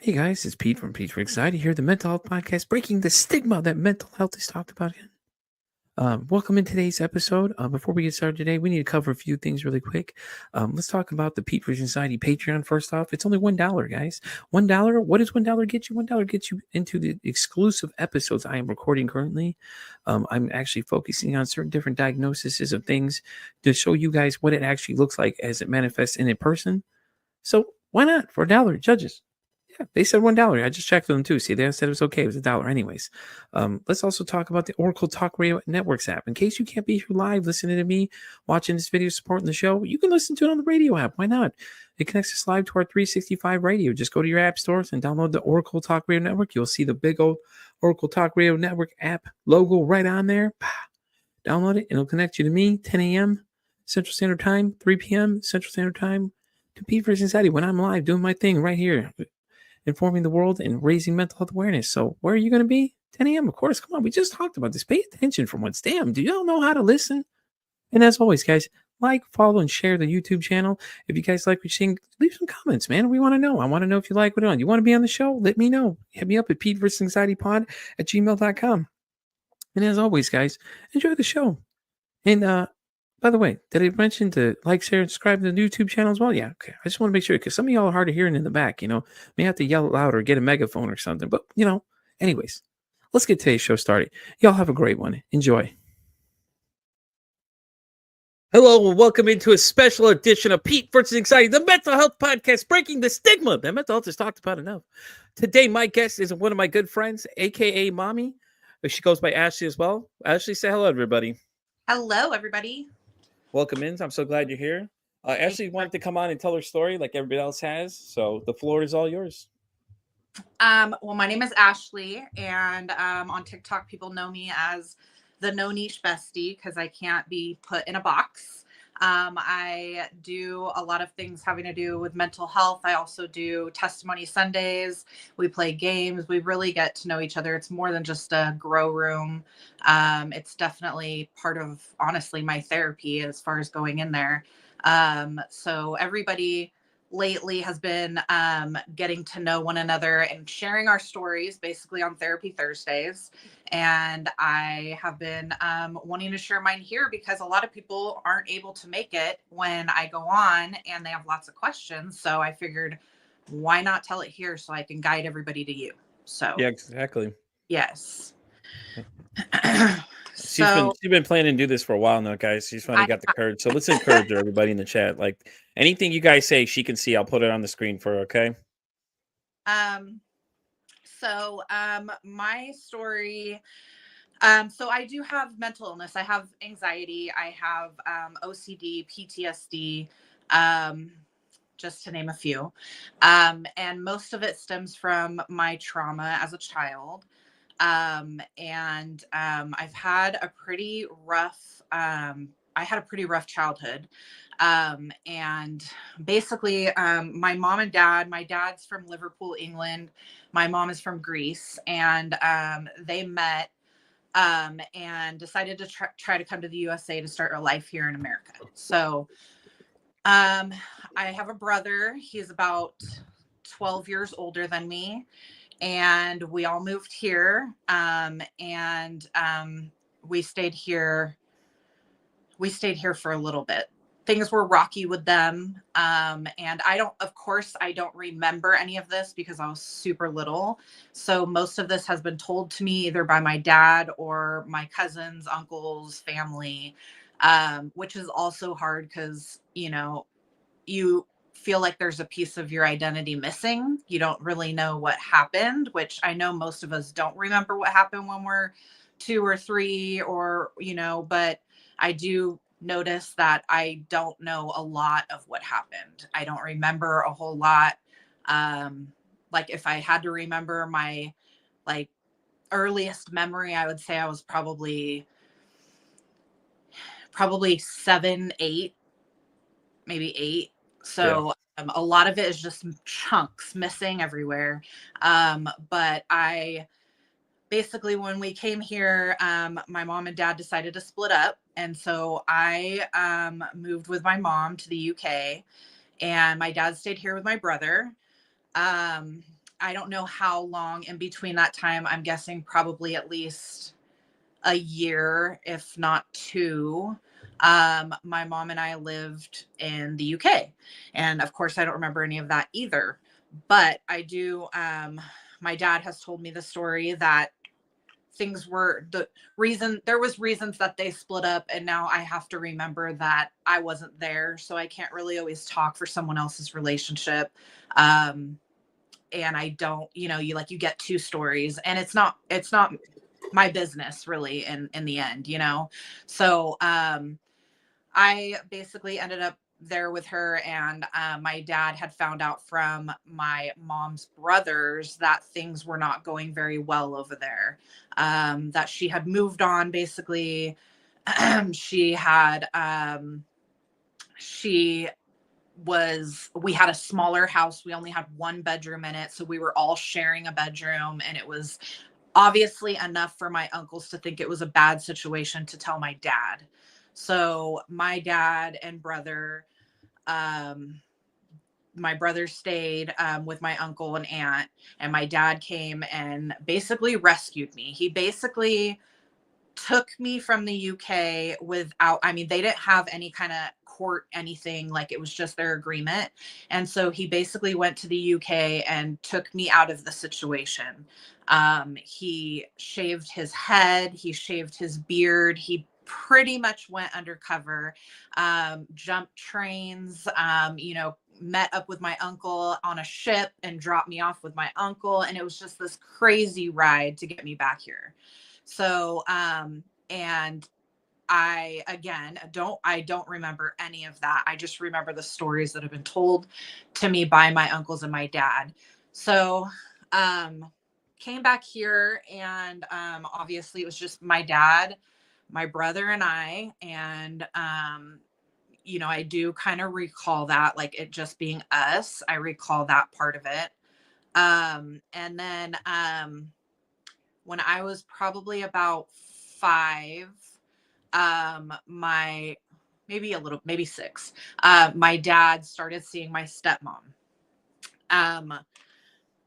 Hey guys, it's Pete from Pete for Anxiety here, the mental health podcast, breaking the stigma that mental health is talked about again. Welcome in today's episode. Before we get started today, we need to cover a few things really quick. Let's talk about the Pete for Anxiety Patreon first off. It's only $1, guys. $1. What does $1 get you? $1 gets you into the exclusive episodes I am recording currently. I'm actually focusing on certain different diagnoses of things to show you guys what it actually looks like as it manifests in a person. So why not for $1, judges? Yeah, they said $1. I just checked with them too. See, they said it was okay. It was $1 anyways. Let's also talk about the Oracle Talk Radio Networks app. In case you can't be here live listening to me, watching this video, supporting the show, you can listen to it on the radio app. Why not? It connects us live to our 365 radio. Just go to your app stores and download the Oracle Talk Radio Network. You'll see the big old Oracle Talk Radio Network app logo right on there. Download it. It'll connect you to me, 10 a.m. Central Standard Time, 3 p.m. Central Standard Time, to Pete for Anxiety when I'm live doing my thing right here, informing the world and raising mental health awareness. So where are you going to be? 10 a.m. Of course. Come on. We just talked about this. Pay attention for once. Damn. Do y'all know how to listen? And as always, guys, like, follow, and share the YouTube channel. If you guys like what you're seeing, leave some comments, man. We want to know. I want to know if you like what on. You want to be on the show? Let me know. Hit me up at PeteVersusAnxietyPod@gmail.com. And as always, guys, enjoy the show. And by the way, did I mention to like, share, and subscribe to the YouTube channel as well? Yeah, okay. I just want to make sure because some of y'all are hard of hearing in the back. May have to yell loud or get a megaphone or something. But anyways, let's get today's show started. Y'all have a great one. Enjoy. Hello and welcome into a special edition of Pete versus Anxiety, the mental health podcast, breaking the stigma that mental health is talked about enough. Today, my guest is one of my good friends, aka Mommy. She goes by Ashley as well. Ashley, say hello, everybody. Hello, everybody. Welcome in. I'm so glad you're here. Ashley wanted to come on and tell her story like everybody else has. So the floor is all yours. Well, my name is Ashley, and on TikTok, people know me as the No Niche Bestie because I can't be put in a box. I do a lot of things having to do with mental health. I also do testimony Sundays. We play games. We really get to know each other. It's more than just a grow room. It's definitely part of, honestly, my therapy as far as going in there. So everybody lately has been getting to know one another and sharing our stories basically on Therapy Thursdays. And I have been wanting to share mine here because a lot of people aren't able to make it when I go on and they have lots of questions. So I figured, why not tell it here so I can guide everybody to you? So, yeah, exactly. Yes. She's been planning to do this for a while now, guys. She's finally got the courage. So let's encourage her, everybody in the chat. Like anything you guys say, she can see. I'll put it on the screen for her, okay? My story. So I do have mental illness. I have anxiety. I have OCD, PTSD, just to name a few. And most of it stems from my trauma as a child. I've had a pretty rough, I had a pretty rough childhood. And basically, my mom and dad, my dad's from Liverpool, England. My mom is from Greece, and they met and decided to try to come to the USA to start a life here in America. So I have a brother. He's about 12 years older than me. And we all moved here. We stayed here. We stayed here for a little bit. Things were rocky with them. And of course, I don't remember any of this because I was super little. So most of this has been told to me either by my dad or my cousins, uncles, family, which is also hard because, you feel like there's a piece of your identity missing. You don't really know what happened, which I know most of us don't remember what happened when we're 2 or 3 or, but I do notice that I don't know a lot of what happened. I don't remember a whole lot. Like if I had to remember my earliest memory, I would say I was probably 7, 8, maybe 8. So a lot of it is just chunks missing everywhere. But I basically, when we came here, my mom and dad decided to split up. And so I moved with my mom to the UK, and my dad stayed here with my brother. I don't know how long in between that time. I'm guessing probably at least a year, if not two. My mom and I lived in the UK. And of course, I don't remember any of that either. But I do, my dad has told me the story that things were the reason there was reasons that they split up, and now I have to remember that I wasn't there, so I can't really always talk for someone else's relationship. And I don't, you like, you get two stories, and it's not my business really in the end, so I basically ended up there with her, and my dad had found out from my mom's brothers that things were not going very well over there, that she had moved on basically. She had she we had a smaller house. We only had one bedroom in it, so we were all sharing a bedroom, and it was obviously enough for my uncles to think it was a bad situation to tell my dad. So my dad and brother, um my brother stayed with my uncle and aunt, and my dad came and basically rescued me. He basically took me from the UK without, I mean, they didn't have any kind of court anything, like it was just their agreement. And so he basically went to the UK and took me out of the situation. He shaved his head, he shaved his beard, he pretty much went undercover, jumped trains, met up with my uncle on a ship and dropped me off with my uncle. And it was just this crazy ride to get me back here. So, and I don't remember any of that. I just remember the stories that have been told to me by my uncles and my dad. So, came back here, and obviously it was just my dad, my brother, and I. And I do kind of recall that, like, it just being us. I recall that part of it. And then when I was probably about 5, my maybe 6, my dad started seeing my stepmom.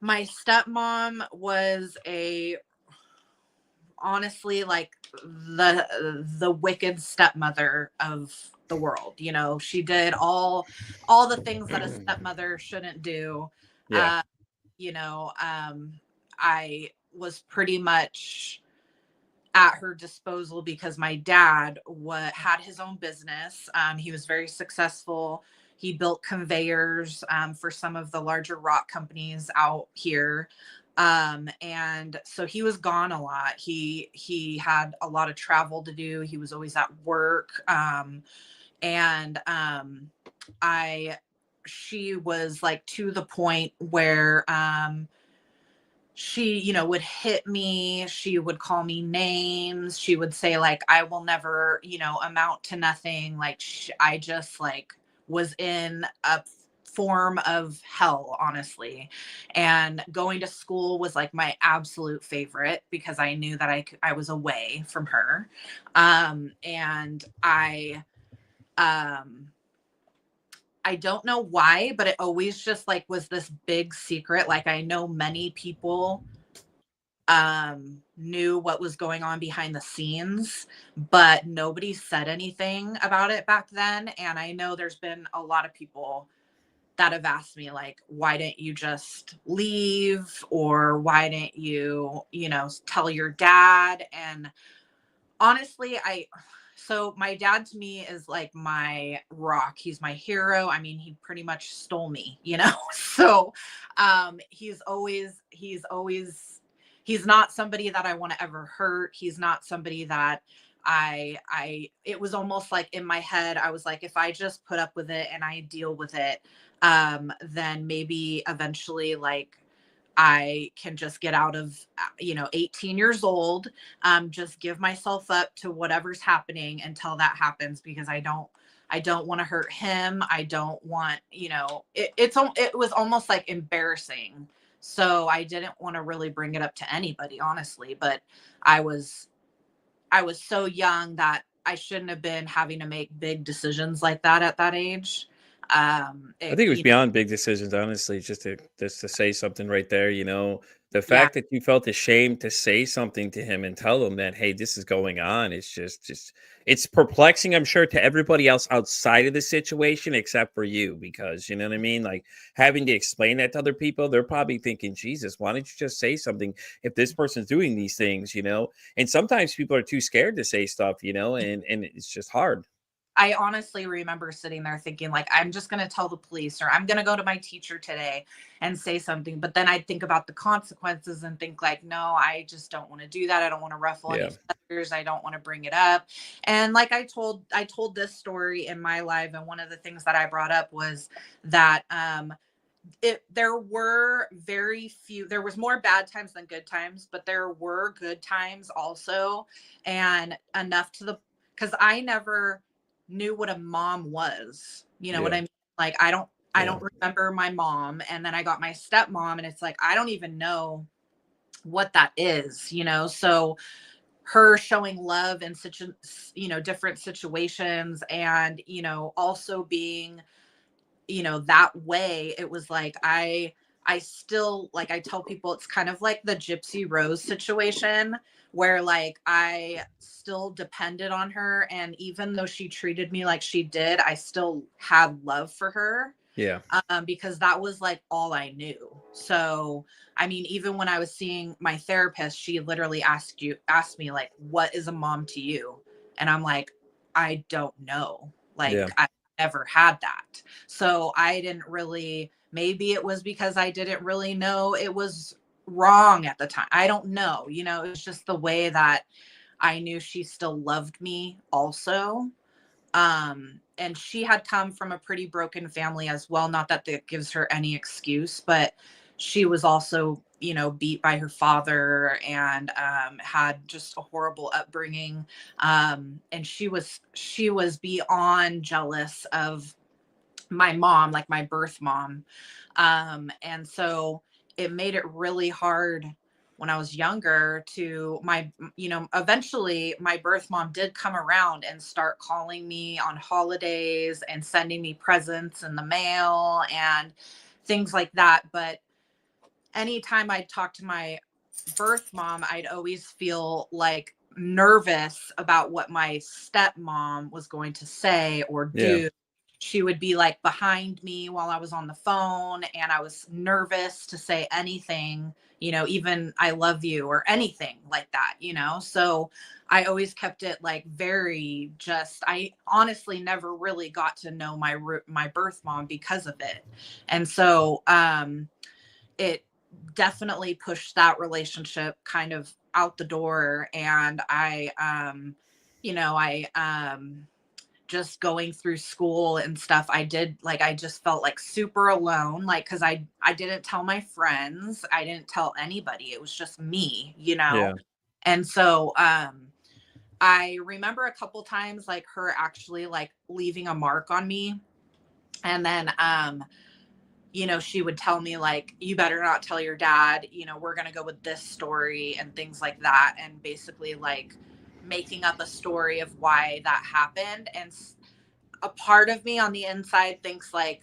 My stepmom was honestly, like, the wicked stepmother of the world. She did all the things that a stepmother shouldn't do. Yeah. uh, you know I was pretty much at her disposal because my dad had his own business. He was very successful. He built conveyors for some of the larger rock companies out here. And so he was gone a lot. He had a lot of travel to do. He was always at work. And I She was, like, to the point where she, would hit me. She would call me names. She would say, like, I will never, amount to nothing. Like, I just, like, was in a form of hell, honestly. And going to school was, like, my absolute favorite because I knew that I was away from her. And um I don't know why, but it always just, like, was this big secret. Like, I know many people knew what was going on behind the scenes, but nobody said anything about it back then. And I know there's been a lot of people that have asked me, like, why didn't you just leave, or why didn't you, tell your dad? And honestly, so my dad to me is like my rock. He's my hero. I mean, he pretty much stole me, So he's not somebody that I want to ever hurt. He's not somebody that it was almost like in my head, I was like, if I just put up with it and I deal with it, then maybe eventually, like, I can just get out of, 18 years old, just give myself up to whatever's happening until that happens, because I don't want to hurt him. I don't want, it was almost like embarrassing. So I didn't want to really bring it up to anybody, honestly, but I was, I was so young that I shouldn't have been having to make big decisions like that at that age. I think it was You know, beyond big decisions, honestly, just to say something right there, the yeah, fact that you felt ashamed to say something to him and tell him that, hey, this is going on. It's just it's perplexing, I'm sure, to everybody else outside of the situation except for you, because you know what I mean? Like having to explain that to other people, they're probably thinking, Jesus, why don't you just say something if this person's doing these things? And sometimes people are too scared to say stuff, and it's just hard. I honestly remember sitting there thinking, like, I'm just going to tell the police or I'm going to go to my teacher today and say something. But then I'd think about the consequences and think, like, no, I just don't want to do that. I don't want to ruffle any Yeah. feathers. I don't want to bring it up. And like I told this story in my live. And one of the things that I brought up was that, there were very few, there was more bad times than good times, but there were good times also. And enough to the, because I never knew what a mom was, you know what Yeah. I mean? Like I don't Yeah. remember my mom, and then I got my stepmom, and it's like I don't even know what that is. So her showing love in such a, different situations, and also being that way, it was like I still, like, I tell people it's kind of like the Gypsy Rose situation, where like I still depended on her, and even though she treated me like she did, I still had love for her, Yeah. because that was like all I knew. So I mean, even when I was seeing my therapist, she literally asked me, like, what is a mom to you? And I'm like, I don't know. Yeah. Like, I never had that. So I didn't really, maybe it was because I didn't really know it was wrong at the time. I don't know. It's just the way that I knew she still loved me also. And she had come from a pretty broken family as well. Not that that gives her any excuse, but she was also, beat by her father, and had just a horrible upbringing. And she was beyond jealous of my mom, like my birth mom. And so it made it really hard when I was younger to eventually my birth mom did come around and start calling me on holidays and sending me presents in the mail and things like that. But anytime I'd talk to my birth mom, I'd always feel like nervous about what my stepmom was going to say or Yeah. do. She would be like behind me while I was on the phone, and I was nervous to say anything, even I love you or anything like that. So I always kept it like very just, I honestly never really got to know my birth mom because of it. And so it definitely pushed that relationship kind of out the door. And I just going through school and stuff, I did, like, I just felt like super alone, like, because I didn't tell my friends, I didn't tell anybody, it was just me. Yeah. And so I remember a couple times, like, her actually like leaving a mark on me. And then she would tell me, like, you better not tell your dad, we're going to go with this story and things like that. And basically, like, making up a story of why that happened. And a part of me on the inside thinks, like,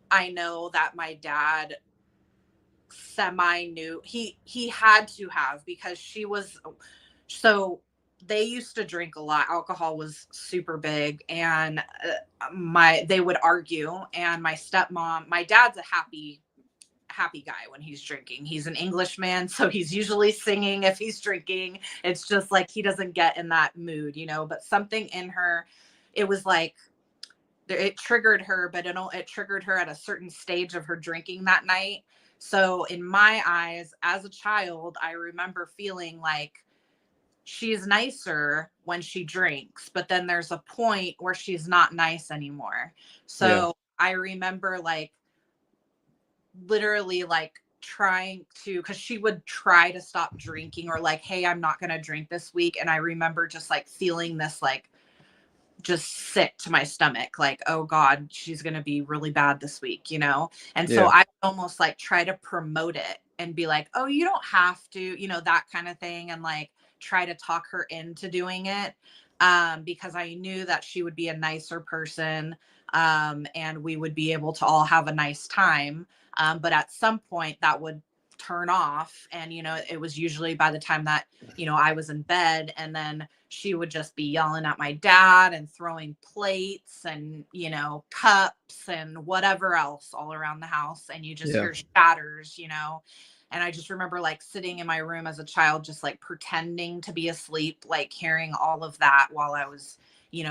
I know that my dad semi knew, he had to have, because she was, so they used to drink a lot, alcohol was super big. And they would argue, and my dad's a happy guy when he's drinking. He's an Englishman, so he's usually singing if he's drinking. It's just like he doesn't get in that mood. But something in her, it was like it triggered her, but it triggered her at a certain stage of her drinking that night. So in my eyes, as a child, I remember feeling like she's nicer when she drinks, but then there's a point where she's not nice anymore. Yeah. So I remember, like, literally, like, trying to, because she would try to stop drinking, or like, hey, I'm not going to drink this week. And I remember just like feeling this, like, just sick to my stomach, like, oh God, she's going to be really bad this week. And so Yeah. I almost like try to promote it and be like, oh, you don't have to, that kind of thing. And like try to talk her into doing it, because I knew that she would be a nicer person. and we would be able to all have a nice time. But at some point that would turn off. And, it was usually by the time that, I was in bed, and then she would just be yelling at my dad and throwing plates and, cups and whatever else all around the house. And you just Yeah. hear shatters, And I just remember like sitting in my room as a child, just like pretending to be asleep, like hearing all of that while I was,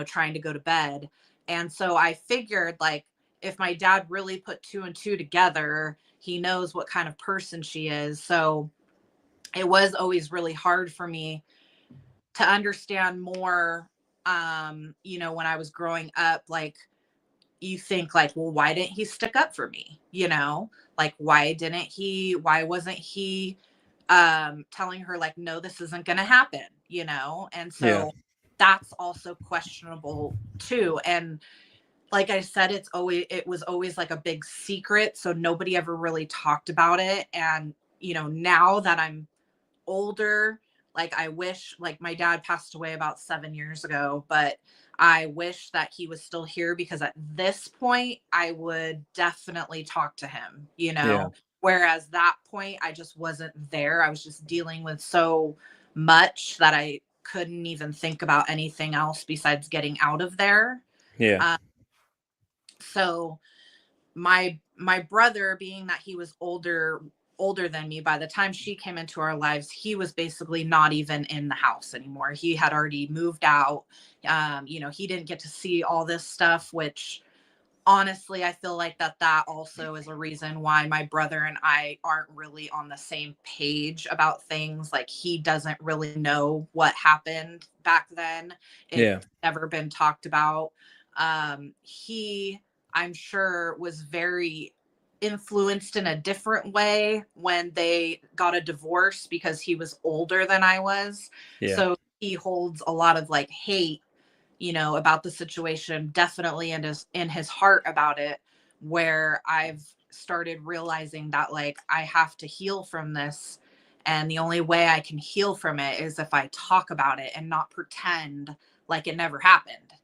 trying to go to bed. And so I figured, like, if my dad really put two and two together, he knows what kind of person she is. So it was always really hard for me to understand more, when I was growing up. Like, you think like, well, why didn't he stick up for me? Like, why wasn't he telling her like, no, this isn't going to happen, And Yeah. so that's also questionable too. And like I said, it was always like a big secret, so nobody ever really talked about it. And now that I'm older, like, I wish, like, my dad passed away about 7 years ago, but I wish that he was still here, because at this point I would definitely talk to him, Yeah. whereas that point I just wasn't there. I was just dealing with so much that I couldn't even think about anything else besides getting out of there. Yeah. uh, so my brother, being that he was older than me, by the time she came into our lives, he was basically not even in the house anymore. He had already moved out. He didn't get to see all this stuff, which honestly, I feel like that also is a reason why my brother and I aren't really on the same page about things. Like, he doesn't really know what happened back then. It's Yeah. never been talked about. He, I'm sure, was very influenced in a different way when they got a divorce, because he was older than I was. Yeah. So he holds a lot of like hate, about the situation, definitely in his heart about it, where I've started realizing that, like, I have to heal from this. And the only way I can heal from it is if I talk about it and not pretend like it never happened,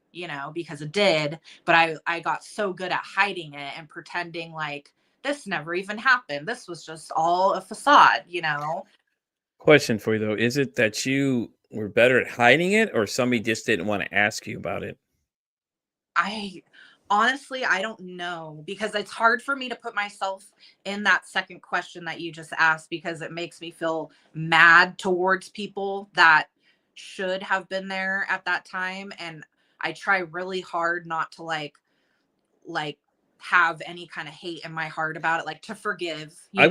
because it did. But I got so good at hiding it and pretending like this never even happened. This was just all a facade. Question for you though. Is it that you were better at hiding it or somebody just didn't want to ask you about it? I honestly, I don't know, because it's hard for me to put myself in that second question that you just asked, because it makes me feel mad towards people that should have been there at that time. And I try really hard not to like have any kind of hate in my heart about it, like to forgive, I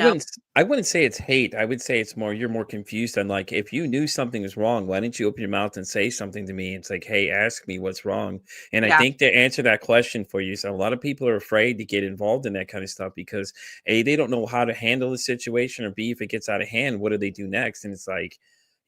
wouldn't say it's hate. I would say it's more you're more confused on like if you knew something was wrong, why didn't you open your mouth and say something to me? It's like, hey, ask me what's wrong. And I Yeah, think to answer that question for you, so a lot of people are afraid to get involved in that kind of stuff because A, they don't know how to handle the situation, or B, if it gets out of hand, what do they do next? And it's like,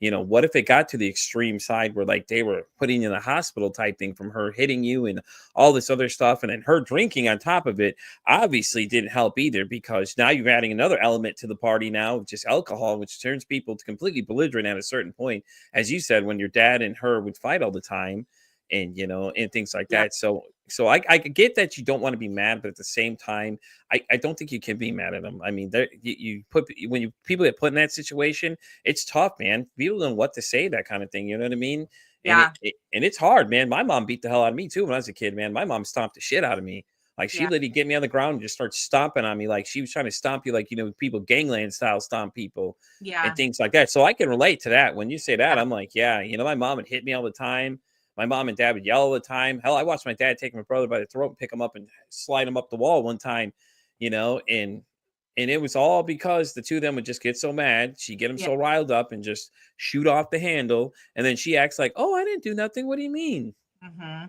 what if it got to the extreme side where like they were putting you in the hospital type thing from her hitting you and all this other stuff, and then her drinking on top of it obviously didn't help either, because now you're adding another element to the party now, just alcohol, which turns people to completely belligerent at a certain point. As you said, when your dad and her would fight all the time and and things like yeah, that. So I could get that you don't want to be mad, but at the same time, I don't think you can be mad at them. I mean, you put when you people get put in that situation, it's tough, man. People don't know what to say, that kind of thing. You know what I mean? And yeah, and it's hard, man. My mom beat the hell out of me too when I was a kid, man. My mom stomped the shit out of me. Like, she yeah, literally get me on the ground and just start stomping on me like she was trying to stomp you, like, people gangland style stomp people and yeah, things like that. So I can relate to that. When you say that, yeah, I'm like, yeah, my mom would hit me all the time. My mom and dad would yell all the time. Hell, I watched my dad take my brother by the throat and pick him up and slide him up the wall one time, and it was all because the two of them would just get so mad. She'd get him yeah. so riled up and just shoot off the handle. And then she acts like, oh, I didn't do nothing. What do you mean? Hmm.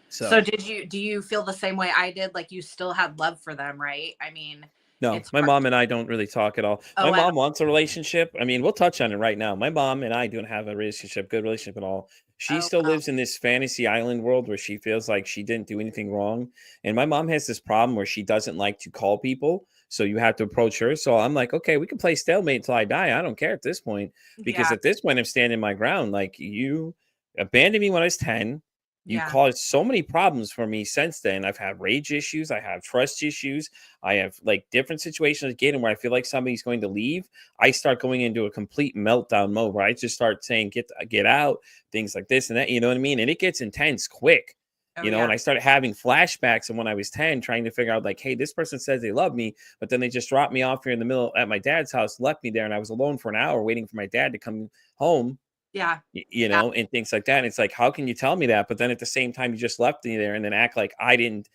So So do you feel the same way I did? Like, you still had love for them, right? I mean, no, it's my hard. mom and I don't really talk at all. My Oh, at mom wants a relationship. I mean, we'll touch on it right now. My mom and I don't have a relationship, good relationship at all. She all. Oh, still wow. lives in this fantasy island world where she feels like she didn't do anything wrong. And my mom has this problem where she doesn't like to call people. So you have to approach her. So I'm like, okay, we can play stalemate until I die. I don't care at this point, because Yeah, at this point, I'm standing my ground. Like, you abandoned me when I was 10. You Yeah. caused so many problems for me since then. I've had rage issues. I have trust issues. I have like different situations again where I feel like somebody's going to leave. I start going into a complete meltdown mode where I just start saying, get out, things like this and that. You know what I mean? And it gets intense quick. Oh, You know, and yeah. I started having flashbacks of when I was 10, trying to figure out, like, hey, this person says they love me, but then they just dropped me off here in the middle at my dad's house, left me there, and I was alone for an hour waiting for my dad to come home, Yeah. you Yeah. know, and things like that. And it's like, how can you tell me that? But then at the same time, you just left me there and then act like I didn't,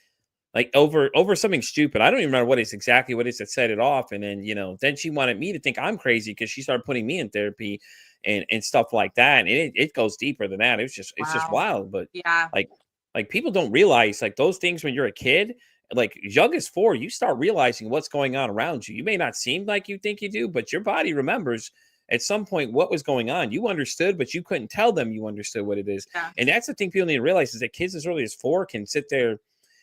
like, over something stupid. I don't even remember what it's exactly what it is that set it off. And then, you know, then she wanted me to think I'm crazy because she started putting me in therapy and stuff like that. And it goes deeper than that. It's just Wow. wild. But Yeah. like people don't realize like those things when you're a kid, like young as 4, you start realizing what's going on around you. You may not seem like you think you do, but your body remembers at some point what was going on. You understood, but you couldn't tell them you understood what it is. Yeah. And that's the thing people need to realize is that kids as early as 4 can sit there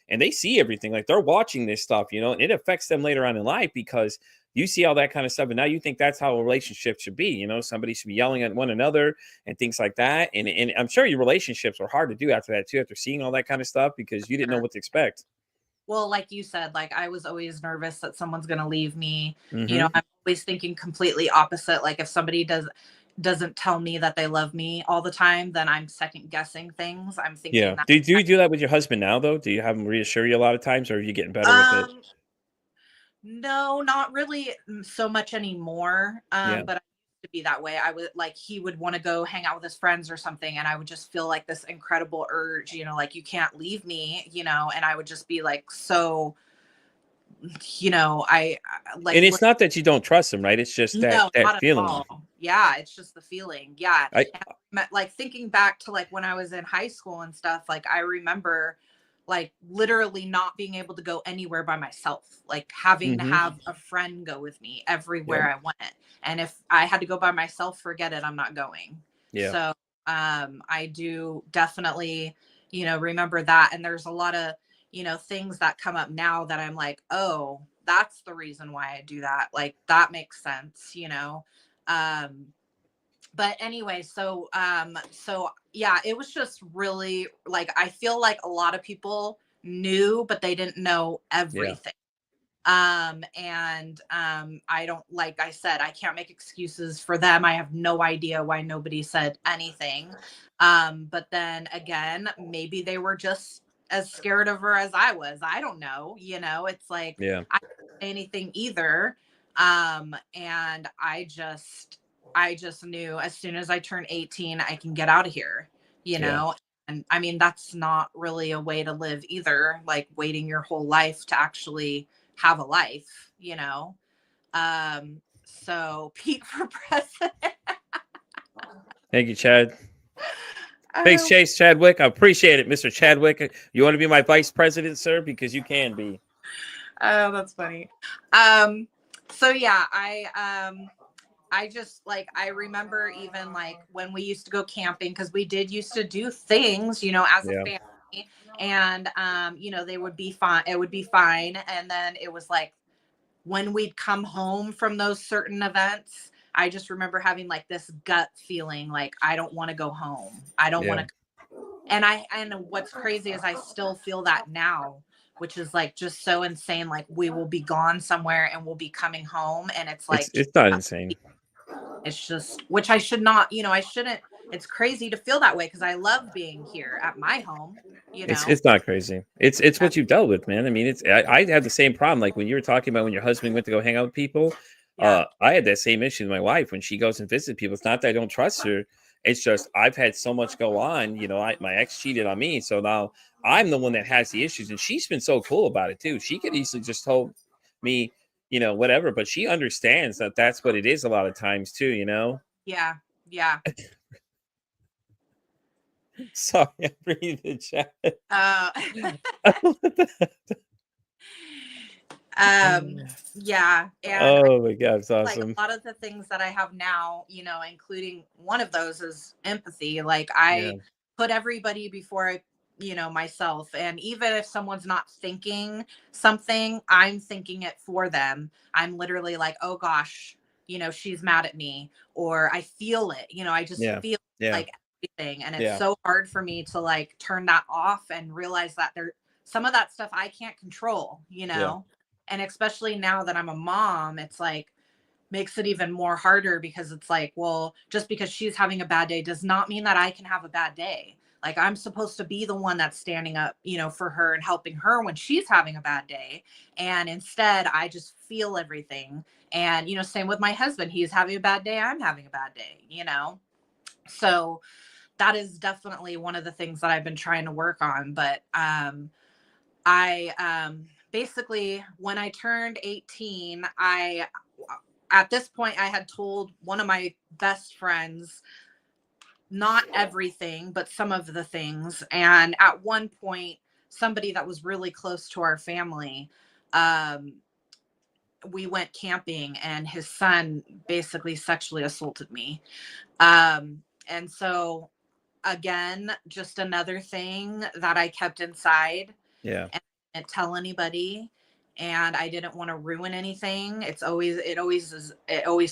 and they see everything. Like they're watching this stuff, you know, and it affects them later on in life because you see all that kind of stuff. And now you think that's how a relationship should be. You know, somebody should be yelling at one another and things like that. And I'm sure your relationships were hard to do after that too, after seeing all that kind of stuff because you didn't know Sure. what to expect. Well, like you said, like I was always nervous that someone's going to leave me. You know, Hmm. I'm always thinking completely opposite. Like if somebody doesn't tell me that they love me all the time, then I'm second guessing things. I'm thinking Yeah. that Do you do that with your husband now though? Do you have him reassure you a lot of times or are you getting better with it? um no, not really so much anymore. Yeah. But I used to be that way. I would like he would want to go hang out with his friends or something, and I would just feel like this incredible urge, like you can't leave me, and I would just be like so, like And it's not that you don't trust him, right? It's just no, that not at feeling. all. Yeah, it's just the feeling. Yeah. I And like thinking back to like when I was in high school and stuff, like I remember like literally not being able to go anywhere by myself, like having to Mhm. have a friend go with me Yep. everywhere I went. And if I had to go by myself, forget it, I'm not going. Yeah. So I do definitely, remember that. And there's a lot of, things that come up now that I'm like, oh, that's the reason why I do that. Like that makes sense. Um, but anyway, so yeah, it was just really like I feel like a lot of people knew, but they didn't know Yeah. everything. And I don't, like I said, I can't make excuses for them. I have no idea why nobody said anything. But then again, maybe they were just as scared of her as I was. I don't know. It's like Yeah. I didn't say anything either. And I just knew as soon as I turn 18, I can get out of here, you Yeah. know? And I mean, that's not really a way to live either, like waiting your whole life to actually have a life. So Pete for president. Thank you, Chad. Thanks, Oh, Chase Chadwick. I appreciate it, Mr. Chadwick. You want to be my vice president, sir? Because you can be. oh, that's funny. So yeah, I just like I remember even like when we used to go camping because we did used to do things, as a Yeah. family, and they would be fine. It would be fine, and then it was like when we'd come home from those certain events, I just remember having like this gut feeling like I don't want to go home. I don't want Yeah. to. And what's crazy is I still feel that now, which is like just so insane. Like we will be gone somewhere and we'll be coming home, and it's like It's not insane. it's just, which I should not, I shouldn't. It's crazy to feel that way because I love being here at my home, you know. It's not crazy. It's Yeah. what you've dealt with, man. I mean, I have the same problem. Like when you were talking about when your husband went to go hang out with people, Yeah. I had that same issue with my wife when she goes and visits people. It's not that I don't trust her. It's just I've had so much go on. You know, my ex cheated on me, so now I'm the one that has the issues, and she's been so cool about it too. She could easily just told me, you know, whatever, but she understands that that's what it is a lot of times too. You know. Yeah. Yeah. Sorry, I'm reading the chat. Uh, yeah. And Oh my god, it's like awesome. a lot of the things that I have now, including one of those is empathy. Like Yeah, I put everybody before myself. And even if someone's not thinking something, I'm thinking it for them. I'm literally like, oh gosh, she's mad at me, or I feel it, I just yeah, feel yeah, like everything. And it's Yeah. so hard for me to like turn that off and realize that some of that stuff I can't control, you know? And especially now that I'm a mom, it's like makes it even more harder because it's like, well, just because she's having a bad day does not mean that I can have a bad day. Like I'm supposed to be the one that's standing up, you know, for her and helping her when she's having a bad day. And instead I just feel everything. And, you know, same with my husband. He's having a bad day. I'm having a bad day, you know? So that is definitely one of the things that I've been trying to work on. But I basically, when I turned 18, at this point, I had told one of my best friends, not everything, but some of the things. And at one point, somebody that was really close to our family, we went camping and his son basically sexually assaulted me. And so again, just another thing that I kept inside Yeah. and didn't tell anybody. And I didn't want to ruin anything. It always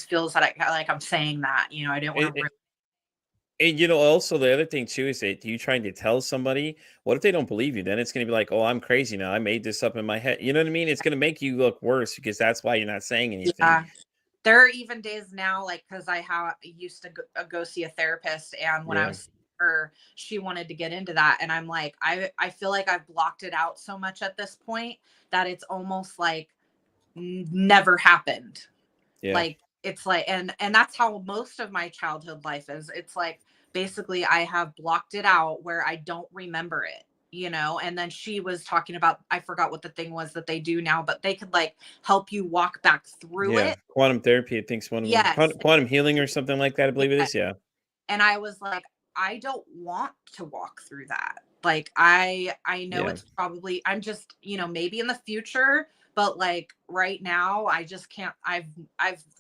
feels that like I'm saying that, you know, I didn't want to ruin. And you know, also the other thing too is that you trying to tell somebody, what if they don't believe you? Then it's going to be like, oh, I'm crazy now. I made this up in my head. You know what I mean? It's going to make you look worse because that's why you're not saying anything. Yeah. There are even days now, like, because used to go see a therapist, and when I was seeing her, she wanted to get into that, and I'm like, I feel like I've blocked it out so much at this point that it's almost like never happened. Yeah. Like it's like, and that's how most of my childhood life is. It's like basically I have blocked it out where I don't remember it, you know. And then she was talking about, I forgot what the thing was that they do now, but they could like help you walk back through it. Quantum therapy, I think, is one of them. Yes. Quantum healing or something like that, I believe it is. Yeah. And I was like, I don't want to walk through that. Like I know it's probably, I'm just, you know, maybe in the future, but like right now I just can't. I've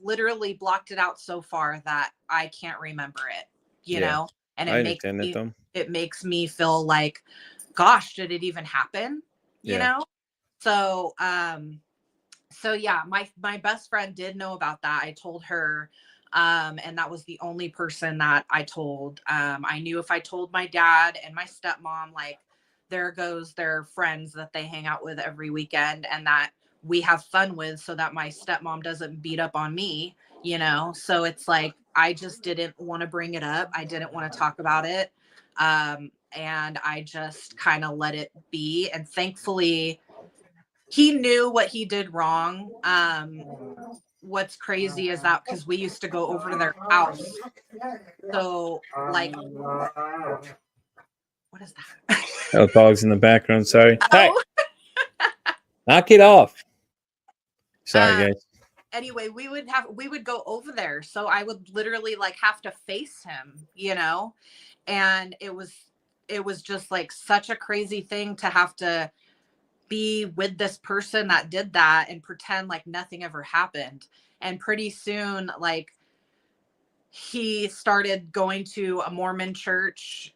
literally blocked it out so far that I can't remember it, you know. And it makes me feel like, gosh, did it even happen, you know? So so yeah, my best friend did know about that. I told her, and that was the only person that I told. I knew if I told my dad and my stepmom, like there goes their friends that they hang out with every weekend and that we have fun with, so that my stepmom doesn't beat up on me, you know. So it's like I just didn't want to bring it up. I didn't want to talk about it. And I just kind of let it be. And thankfully, he knew what he did wrong. What's crazy is that because we used to go over to their house. So like, what is that? Oh, dogs in the background. Sorry. Oh. Hey, knock it off. Sorry, guys. Anyway, we would go over there. So I would literally like have to face him, you know, and it was just like such a crazy thing to have to be with this person that did that and pretend like nothing ever happened. And pretty soon, like he started going to a Mormon church.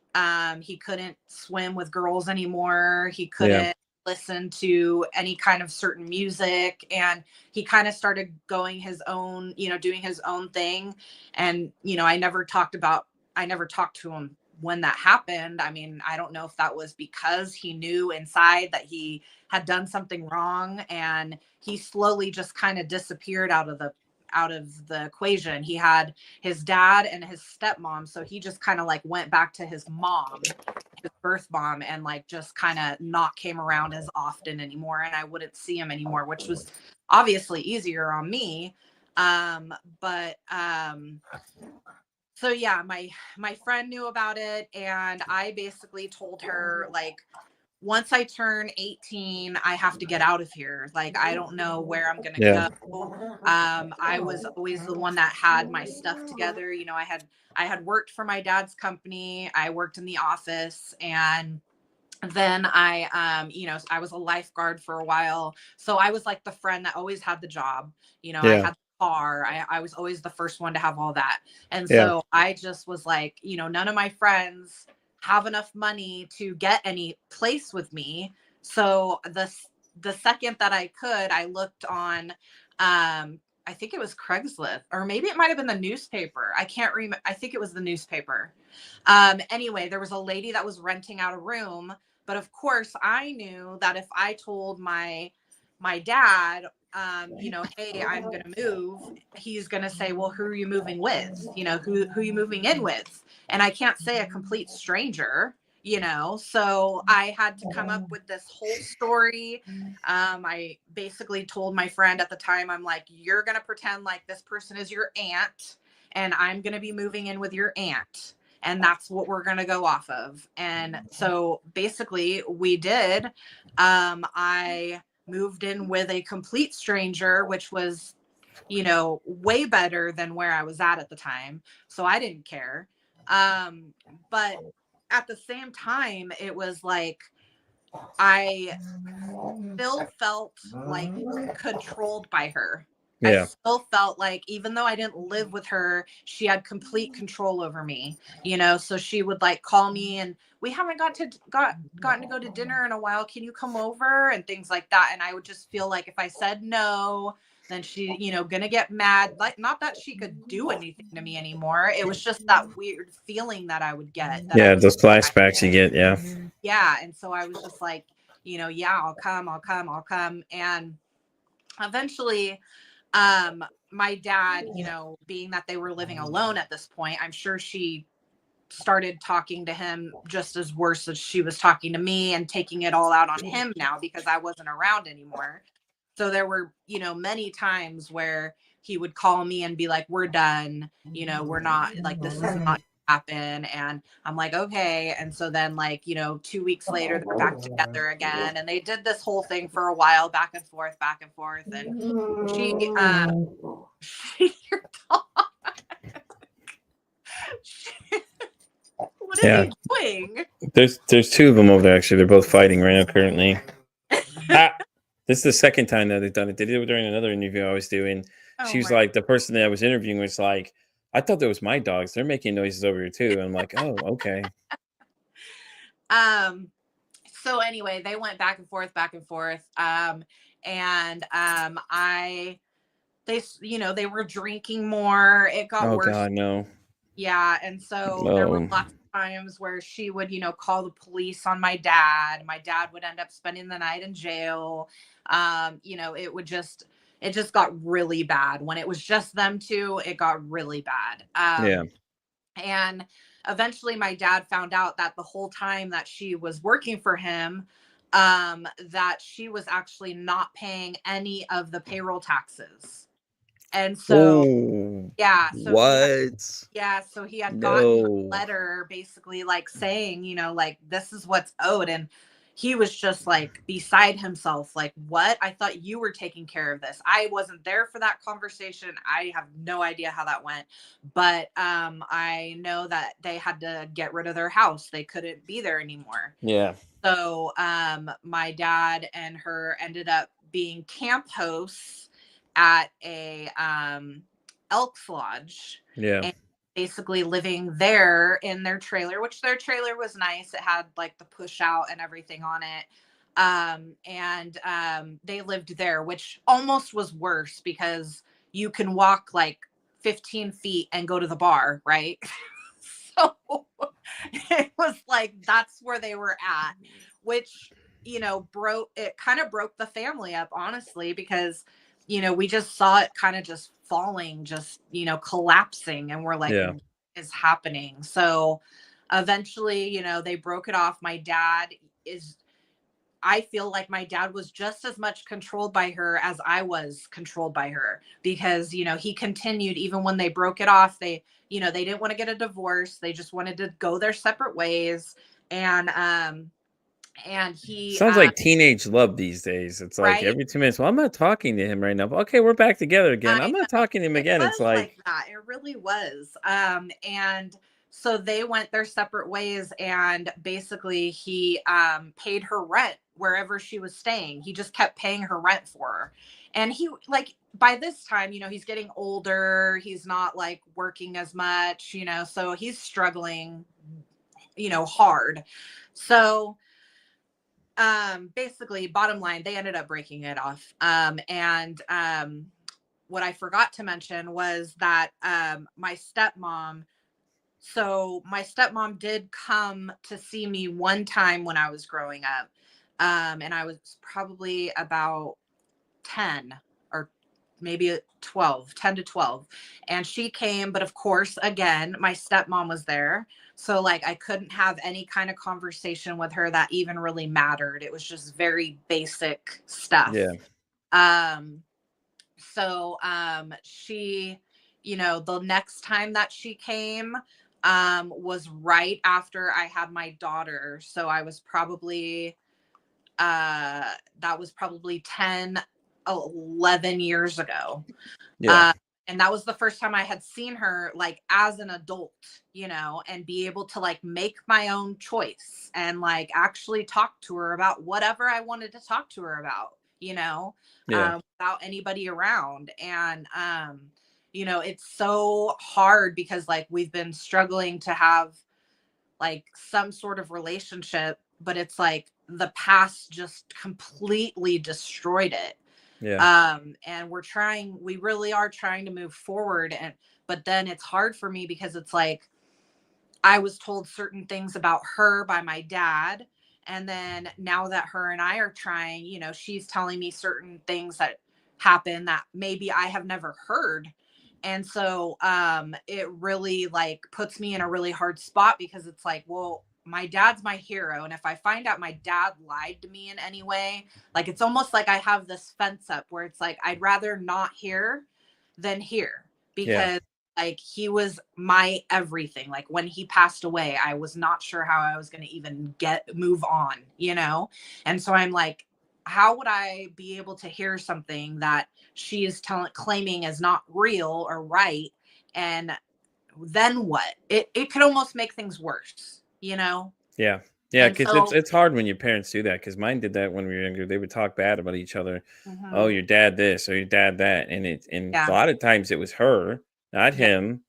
He couldn't swim with girls anymore. He couldn't listen to any kind of certain music, and he kind of started going his own, you know, doing his own thing. And, you know, I never talked to him when that happened. I mean, I don't know if that was because he knew inside that he had done something wrong, and he slowly just kind of disappeared out of the equation. He had his dad and his stepmom, so he just kind of like went back to his mom, his birth mom, and like just kind of not came around as often anymore, and I wouldn't see him anymore, which was obviously easier on me. So yeah, my friend knew about it, and I basically told her, like, once I turn 18, I have to get out of here. Like, I don't know where I'm gonna go. I was always the one that had my stuff together. You know, I had worked for my dad's company. I worked in the office, and then you know, I was a lifeguard for a while. So I was like the friend that always had the job. You know, I had the car. I was always the first one to have all that. And so I just was like, you know, none of my friends have enough money to get any place with me. So the second that I could, I looked on I think it was Craigslist, or maybe it might have been the newspaper. I can't remember. I think it was the newspaper. Anyway, there was a lady that was renting out a room, but of course I knew that if I told my dad, hey, I'm gonna move, he's gonna say, well, who are you moving with? Who you moving in with? And I can't say a complete stranger, so I had to come up with this whole story. I basically told my friend at the time, I'm like, you're gonna pretend like this person is your aunt, and I'm gonna be moving in with your aunt, and that's what we're going to go off of. And so basically we did. I moved in with a complete stranger, which was, way better than where I was at the time. So I didn't care. But at the same time, it was like, I still felt like controlled by her. I Yeah. still felt like, even though I didn't live with her, she had complete control over me, so she would like call me, and we haven't gotten to go to dinner in a while. Can you come over? And things like that. And I would just feel like if I said no, then she, gonna get mad. Like, not that she could do anything to me anymore. It was just that weird feeling that I would get. That I Yeah, was, those flashbacks you get. Yeah. yeah. And so I was just like, yeah, I'll come. And eventually, my dad, being that they were living alone at this point, I'm sure she started talking to him just as worse as she was talking to me, and taking it all out on him now because I wasn't around anymore. So there were, many times where he would call me and be like, we're done, we're not, like, this is not happen. And I'm like, okay. And so then, like, 2 weeks later, they're back together again, and they did this whole thing for a while, back and forth. And she your dog. What is Yeah. he doing? There's two of them over there, actually. They're both fighting right now currently. This is the second time that they've done it. They did it during another interview I was doing. She was like, the person that I was interviewing was like, I thought that was my dogs. They're making noises over here too. And I'm like, oh, okay. So anyway, they went back and forth. They were drinking more. It got Oh worse. God, no. Yeah. And so there were lots of times where she would, call the police on my dad. My dad would end up spending the night in jail. It just got really bad. When it was just them two, it got really bad. Yeah. And eventually my dad found out that the whole time that she was working for him, that she was actually not paying any of the payroll taxes. And so, yeah. So he had gotten a letter basically like saying, like, this is what's owed. And he was just like beside himself. Like, what? I thought you were taking care of this. I wasn't there for that conversation. I have no idea how that went. But I know that they had to get rid of their house. They couldn't be there anymore. Yeah. So my dad and her ended up being camp hosts at a Elks Lodge. Yeah. And basically living there in their trailer, which their trailer was nice. It had like the push out and everything on it. And they lived there, which almost was worse because you can walk like 15 feet and go to the bar, right? So it was like, that's where they were at, which, kind of broke the family up, honestly, because, we just saw it kind of just falling, just, collapsing. And we're like, what is happening? So eventually, they broke it off. I feel like my dad was just as much controlled by her as I was controlled by her, because, he continued even when they broke it off. They didn't want to get a divorce. They just wanted to go their separate ways. And he sounds like teenage love these days. It's like every 2 minutes. Well, I'm not talking to him right now. But okay, we're back together again. I'm not talking to him again. It's like that. It really was. And so they went their separate ways, and basically he paid her rent wherever she was staying. He just kept paying her rent for her. And he, like, by this time, he's getting older. He's not like working as much, so he's struggling, hard. So basically, bottom line, they ended up breaking it off. And what I forgot to mention was that my stepmom. So my stepmom did come to see me one time when I was growing up, and I was probably about 10 or maybe 12, 10 to 12. And she came, but of course, again, my stepmom was there. So like I couldn't have any kind of conversation with her that even really mattered. It was just very basic stuff. Yeah. Um, she, the next time that she came was right after I had my daughter. So I was probably that was probably 10, 11 years ago. Yeah. And that was the first time I had seen her like as an adult, and be able to like make my own choice and like actually talk to her about whatever I wanted to talk to her about, Yeah. without anybody around. And, it's so hard because like we've been struggling to have like some sort of relationship, but it's like the past just completely destroyed it. Yeah. And we really are trying to move forward. But then it's hard for me because it's like I was told certain things about her by my dad. And then now that her and I are trying, she's telling me certain things that happen that maybe I have never heard. And so it really like puts me in a really hard spot because it's like, well, my dad's my hero. And if I find out my dad lied to me in any way, like it's almost like I have this fence up where it's like I'd rather not hear than hear Yeah. because like he was my everything. Like when he passed away, I was not sure how I was going to even move on, And so I'm like, how would I be able to hear something that she is claiming is not real or right? And then what? It could almost make things worse, Yeah. Yeah. And Because so, it's hard when your parents do that. Because mine did that when we were younger. They would talk bad about each other. Oh, mhm, your dad this or your dad that, and a yeah, lot of times it was her, not yeah, him.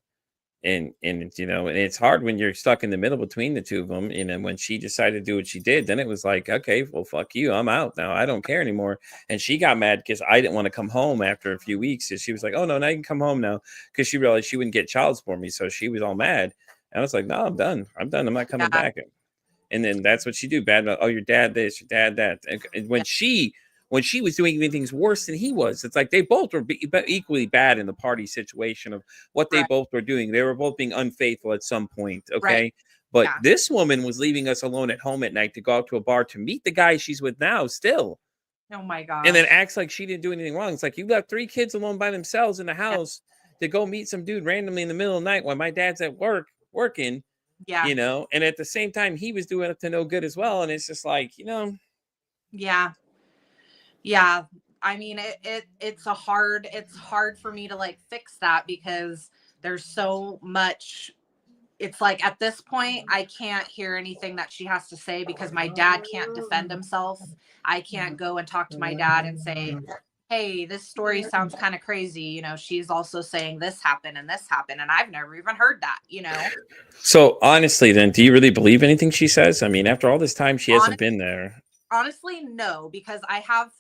And and it's hard when you're stuck in the middle between the two of them. And then when she decided to do what she did, then it was like, okay, well, fuck you, I'm out now. I don't care anymore. And she got mad because I didn't want to come home after a few weeks. So she was like, oh no, now you can come home now, because she realized she wouldn't get child support me. So she was all mad. And I was like, no, I'm done. I'm done. I'm not coming yeah, back. And then that's what she do. Bad about, oh, your dad this, your dad that. And when she was doing even things worse than he was, it's like they both were equally bad in the party situation of what they right, both were doing. They were both being unfaithful at some point. right, Okay. But yeah. this woman was leaving us alone at home at night to go out to a bar to meet the guy she's with now still. Oh my And then gosh. acts like she didn't do anything wrong. It's like you got 3 kids alone by themselves in the Yeah, house to go meet some dude randomly in the middle of the night while my dad's at work working, yeah, and at the same time he was doing it to no good as well. And it's just like, yeah, yeah. I mean, it's hard for me to like fix that because there's so much. It's like at this point, I can't hear anything that she has to say because my dad can't defend himself. I can't go and talk to my dad and say, hey, this story sounds kind of crazy. She's also saying this happened and this happened. And I've never even heard that. So honestly, then, do you really believe anything she says? I mean, after all this time, she hasn't Honest, been there. honestly, no, because I have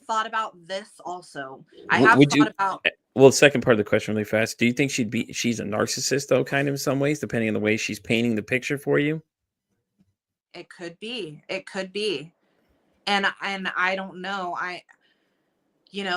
thought about this also. I W- have Would thought you? about, Well, second part of the question, really fast. Do you think she's a narcissist though, kind of in some ways, depending on the way she's painting the picture for you? it could be. It could be. And I don't know.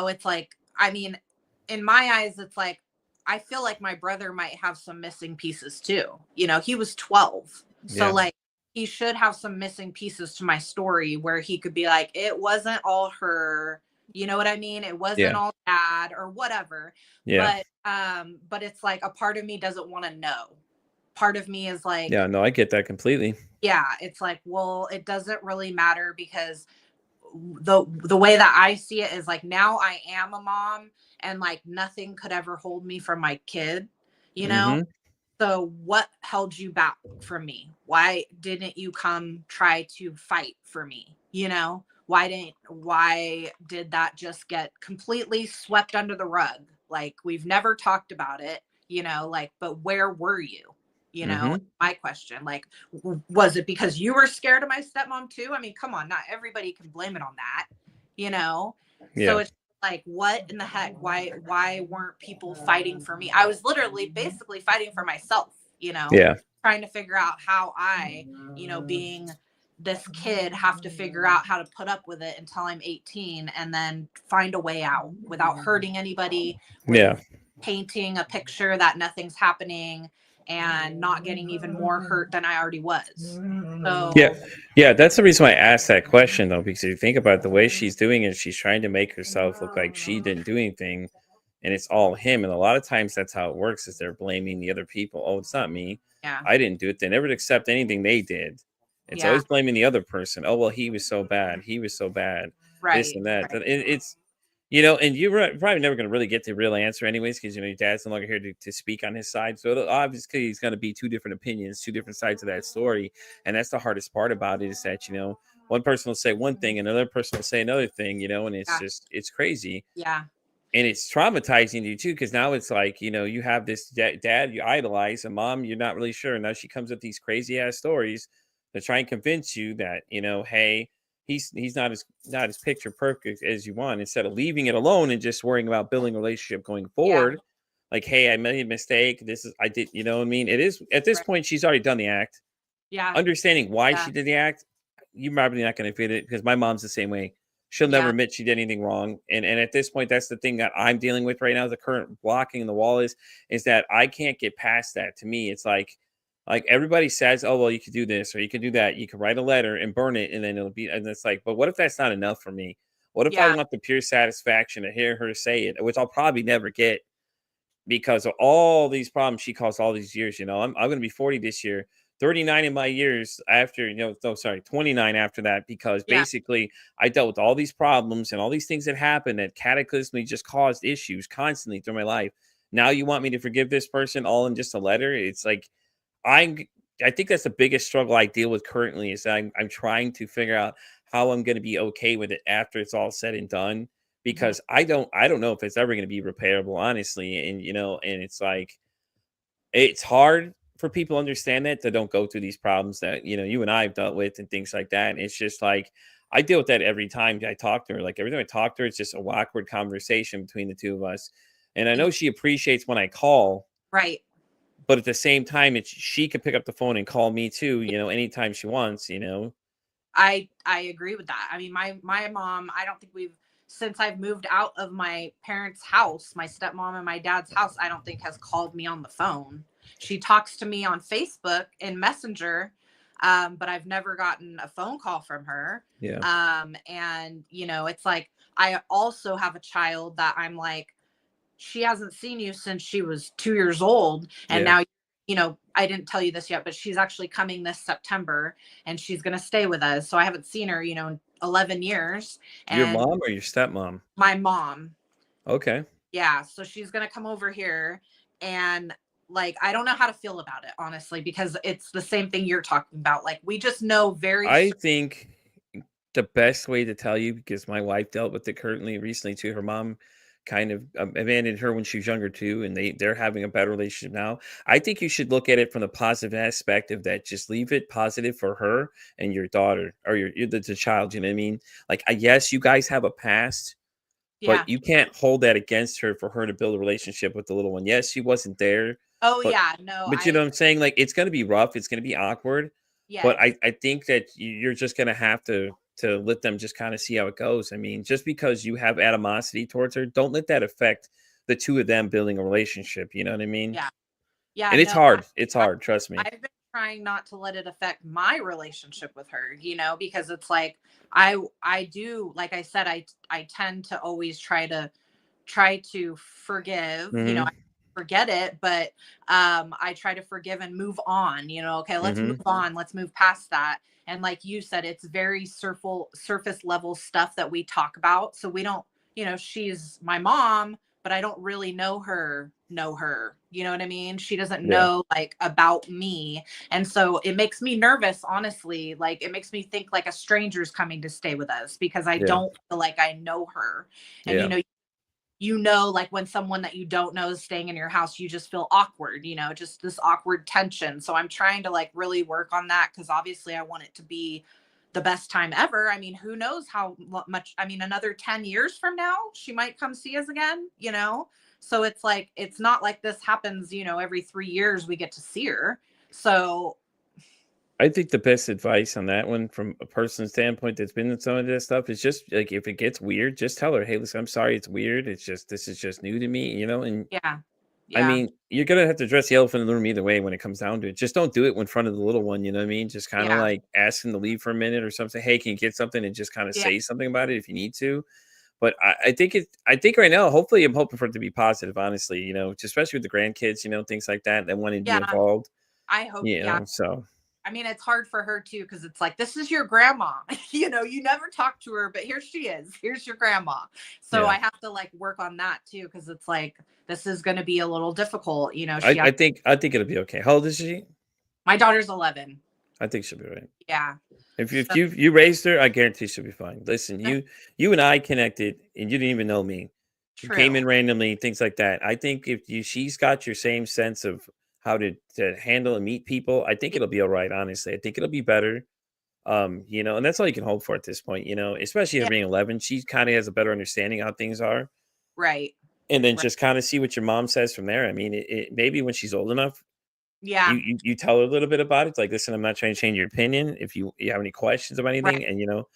It's like, I mean, in my eyes, it's like, I feel like my brother might have some missing pieces too. He was 12. So, Yeah, like, he should have some missing pieces to my story where he could be like, it wasn't all her. You know what I mean? It wasn't yeah, all dad or whatever. yeah, But it's like a part of me doesn't want to know. Part of me is like, yeah. No, I get that completely. yeah, it's like, well, it doesn't really matter because the way that I see it is like now I am a mom and like nothing could ever hold me from my kid, you know? Mm-hmm. So what held you back from me? Why didn't you come try to fight for me? Why did that just get completely swept under the rug? Like we've never talked about it, like, but where were you? Mm-hmm. My question, like, was it because you were scared of my stepmom too? I mean, come on, not everybody can blame it on that, you know? So Yeah. like, what in the heck? Why weren't people fighting for me? I was literally basically fighting for myself, Yeah. trying to figure out how I, being this kid, have to figure out how to put up with it until I'm 18 and then find a way out without hurting anybody, Yeah. with painting a picture that nothing's happening and not getting even more hurt than I already was. So Yeah. Yeah. That's the reason why I asked that question, though, because if you think about it, the way she's doing it, she's trying to make herself look like she didn't do anything and it's all him. And a lot of times that's how it works is they're blaming the other people. Oh, it's not me. yeah, I didn't do it. They never accept anything they did. It's yeah, always blaming the other person. Oh, well, he was so bad. He was so bad. This right, and that. right. It's, and you're probably never going to really get the real answer anyways, because, your dad's no longer here to speak on his side. So obviously he's going to be two different opinions, two different sides of that story. And that's the hardest part about it is that, one person will say one thing and another person will say another thing, and it's Yeah, just, it's crazy. yeah, And it's traumatizing to you too, because now it's like, you have this dad you idolize, and mom you're not really sure. Now she comes with these crazy ass stories to try and convince you that, hey, he's not as picture perfect as you want. Instead of leaving it alone and just worrying about building a relationship going yeah, forward, like, hey, I made a mistake. I did, you know what I mean? It is at this right, point she's already done the act. yeah, Understanding why yeah, she did the act, you're probably not going to fit it because my mom's the same way. She'll never yeah, admit she did anything wrong. And at this point, that's the thing that I'm dealing with right now. The current blocking in the wall is that I can't get past that. To me, it's like everybody says, oh, well, you could do this or you could do that. You could write a letter and burn it, and then it'll be, and it's like, but what if that's not enough for me? What if I yeah, want the pure satisfaction to hear her say it, which I'll probably never get because of all these problems she caused all these years. I'm going to be 40 this year, 39 in my years after, no, sorry, 29 after that, because yeah, basically I dealt with all these problems and all these things that happened that cataclysmically just caused issues constantly through my life. Now you want me to forgive this person all in just a letter? It's like, I'm, I think that's the biggest struggle I deal with currently is that I'm trying to figure out how I'm going to be okay with it after it's all said and done mhm, because I don't know if it's ever going to be repairable, honestly. And and it's like it's hard for people to understand that don't go through these problems that you and I have dealt with and things like that. And it's just like I deal with that every time I talk to her. Like every time I talk to her, it's just a awkward conversation between the two of us. And I y- know she appreciates when I call, right. but at the same time, she could pick up the phone and call me too. Anytime she wants. I agree with that. I mean, my mom, I don't think we've since I've moved out of my parents' house, my stepmom and my dad's house, I don't think has called me on the phone. She talks to me on Facebook and Messenger, but I've never gotten a phone call from her. Yeah, And it's like I also have a child that I'm like, she hasn't seen you since she was 2 years old. And yeah. now, I didn't tell you this yet, but she's actually coming this September and she's going to stay with us. So I haven't seen her, in 11 years. Your And mom or your stepmom? my mom, Okay. yeah. So she's going to come over here and like, I don't know how to feel about it, honestly, because it's the same thing you're talking about. Like, we just know very, I think the best way to tell you, because my wife dealt with it currently recently too. Her mom kind of abandoned her when she was younger too, and they're having a better relationship now. I think you should look at it from the positive aspect of that. Just leave it positive for her and your daughter or the child. You know what I mean? Like, yes, you guys have a past, yeah. but you can't hold that against her for her to build a relationship with the little one. Yes, she wasn't there, Oh, but yeah. No, you know what I'm saying? Like, it's going to be rough. It's going to be awkward, but yes. I think that you're just going to have to let them just kind of see how it goes. I mean, just because you have animosity towards her, don't let that affect the two of them building a relationship. You know what I mean? Yeah. Yeah. And it's No, hard. It's hard. Trust me. I've been trying not to let it affect my relationship with her, because it's like I do, like I said, I tend to always try to forgive, Hmm. I forget it, but I try to forgive and move on, okay, let's move Hmm. on, let's move past that. And like you said, it's very surface level stuff that we talk about. So we don't, she's my mom, but I don't really know her. You know what I mean? She doesn't Yeah. know like about me. And so it makes me nervous, honestly. Like it makes me think like a stranger's coming to stay with us because I Yeah. don't feel like I know her. And Yeah. like when someone that you don't know is staying in your house, you just feel awkward, just this awkward tension. So I'm trying to like really work on that because obviously I want it to be the best time ever. I mean, who knows how much, I mean, another 10 years from now, she might come see us again, you know? So it's like, it's not like this happens, you know, every 3 years we get to see her. So I think the best advice on that one from a person's standpoint that's been in some of this stuff is just like if it gets weird, just tell her, hey, listen, I'm sorry it's weird. It's just this is just new to me, you know, and yeah, I yeah, mean, you're gonna have to address the elephant in the room either way when it comes down to it. Just don't do it in front of the little one, you know what I mean? Just kind of yeah, like ask him to leave for a minute or something. Hey, can you get something and just kind of yeah, say something about it if you need to. But I think right now, hopefully I'm hoping for it to be positive, honestly, you know, especially with the grandkids, you know, things like that, that want to be yeah. involved, I hope, you yeah. know. So I mean, it's hard for her too, because it's like, this is your grandma. You know, you never talk to her, but here she is. Here's your grandma. So yeah. I have to like work on that too, because it's like, this is going to be a little difficult. You know, I think it'll be okay. How old is she? my daughter's 11. I think she'll be right. Yeah. If So you raised her, I guarantee she'll be fine. Listen, you and I connected, and you didn't even know me. You came true. in randomly, things like that. I think if she's got your same sense of how to handle and meet people, I think Yeah, it'll be all right. Honestly, I think it'll be better. You know, and that's all you can hope for at this point. You know, especially her yeah, being 11, she kind of has a better understanding of how things are, right. and then Right. just kind of see what your mom says from there. I mean, maybe when she's old enough, Yeah. you tell her a little bit about it. It's like, listen, I'm not trying to change your opinion. If you have any questions about Right. anything, and you know,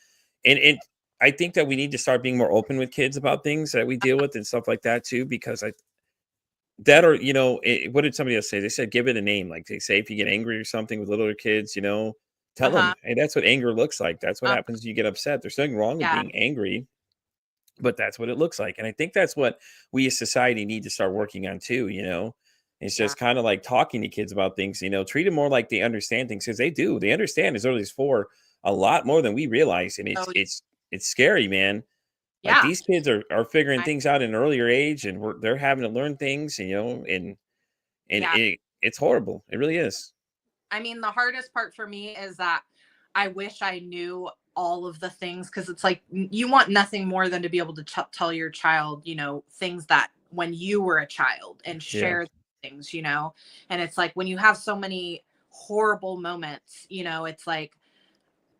and I think that we need to start being more open with kids about things that we deal with and stuff like that too, because I that or you know, what did somebody else say? They said give it a name. Like they say, if you get angry or something with littler kids, you know, tell them, Uh-huh. hey, that's what anger looks like. That's what Uh, happens when you get upset. There's nothing wrong with yeah. being angry, but that's what it looks like. And I think that's what we as society need to start working on too, you know. It's Yeah. just kind of like talking to kids about things, you know, treat them more like they understand things because they do. They understand as early as 4 a lot more than we realize. And Oh, it's scary, man. Like yeah. these kids are figuring I, things out at an earlier age and they're having to learn things, you know, and yeah. it's horrible. It really is. I mean, the hardest part for me is that I wish I knew all of the things, because it's like you want nothing more than to be able to tell your child, you know, things that when you were a child and Yeah. share things, you know. And it's like when you have so many horrible moments, you know, it's like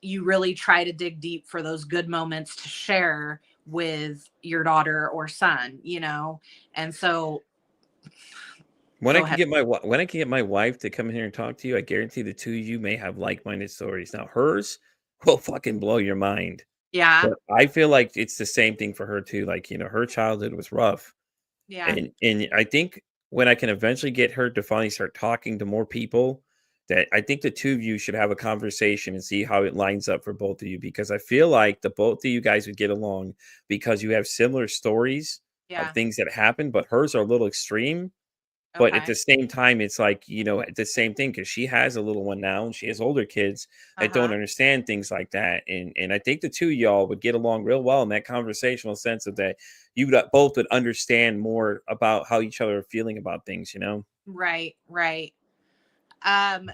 you really try to dig deep for those good moments to share with your daughter or son, you know. And so When I go can ahead. get when I can get my wife to come in here and talk to you, I guarantee the two of you may have like-minded stories. Now hers will fucking blow your mind. Yeah. But I feel like it's the same thing for her too. Like, you know, her childhood was rough. Yeah. And I think when I can eventually get her to finally start talking to more people, that I think the two of you should have a conversation and see how it lines up for both of you because I feel like the both of you guys would get along because you have similar stories of Yeah. things that happen, but hers are a little extreme. But at Okay. the same time, it's like, you know, the same thing because she has a little one now and she has older kids that don't Uh-huh. understand things like that. And I think the two of y'all would get along real well in that conversational sense of that both would understand more about how each other are feeling about things, you know? Right, right.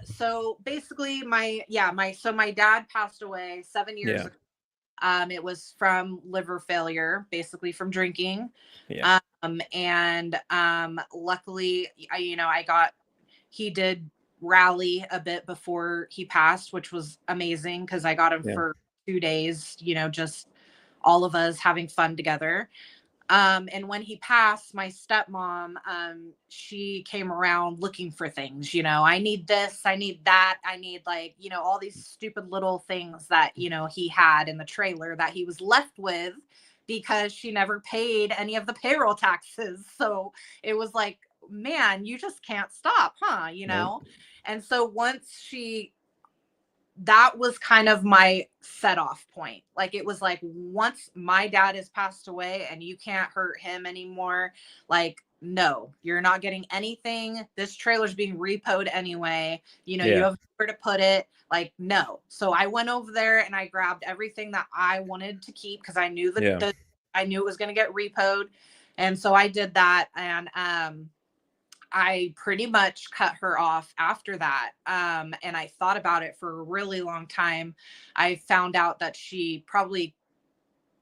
So basically my dad passed away 7 years Yeah. ago. It was from liver failure, basically from drinking. Yeah. And luckily I got he did rally a bit before he passed, which was amazing because I got him Yeah. for 2 days, you know, just all of us having fun together. And when he passed, my stepmom, she came around looking for things, you know, I need this, I need that, I need like, you know, all these stupid little things that, you know, he had in the trailer that he was left with because she never paid any of the payroll taxes. So it was like, man, you just can't stop, huh? You Nope. know? And so once she that was kind of my set off point. Like it was like once my dad has passed away and you can't hurt him anymore, like no, you're not getting anything. This trailer's being repoed anyway. You know, you Yeah. have where to put it. Like no. So I went over there and I grabbed everything that I wanted to keep because I knew Yeah. I knew it was going to get repoed. And so I did that and I pretty much cut her off after that. And I thought about it for a really long time. I found out that she probably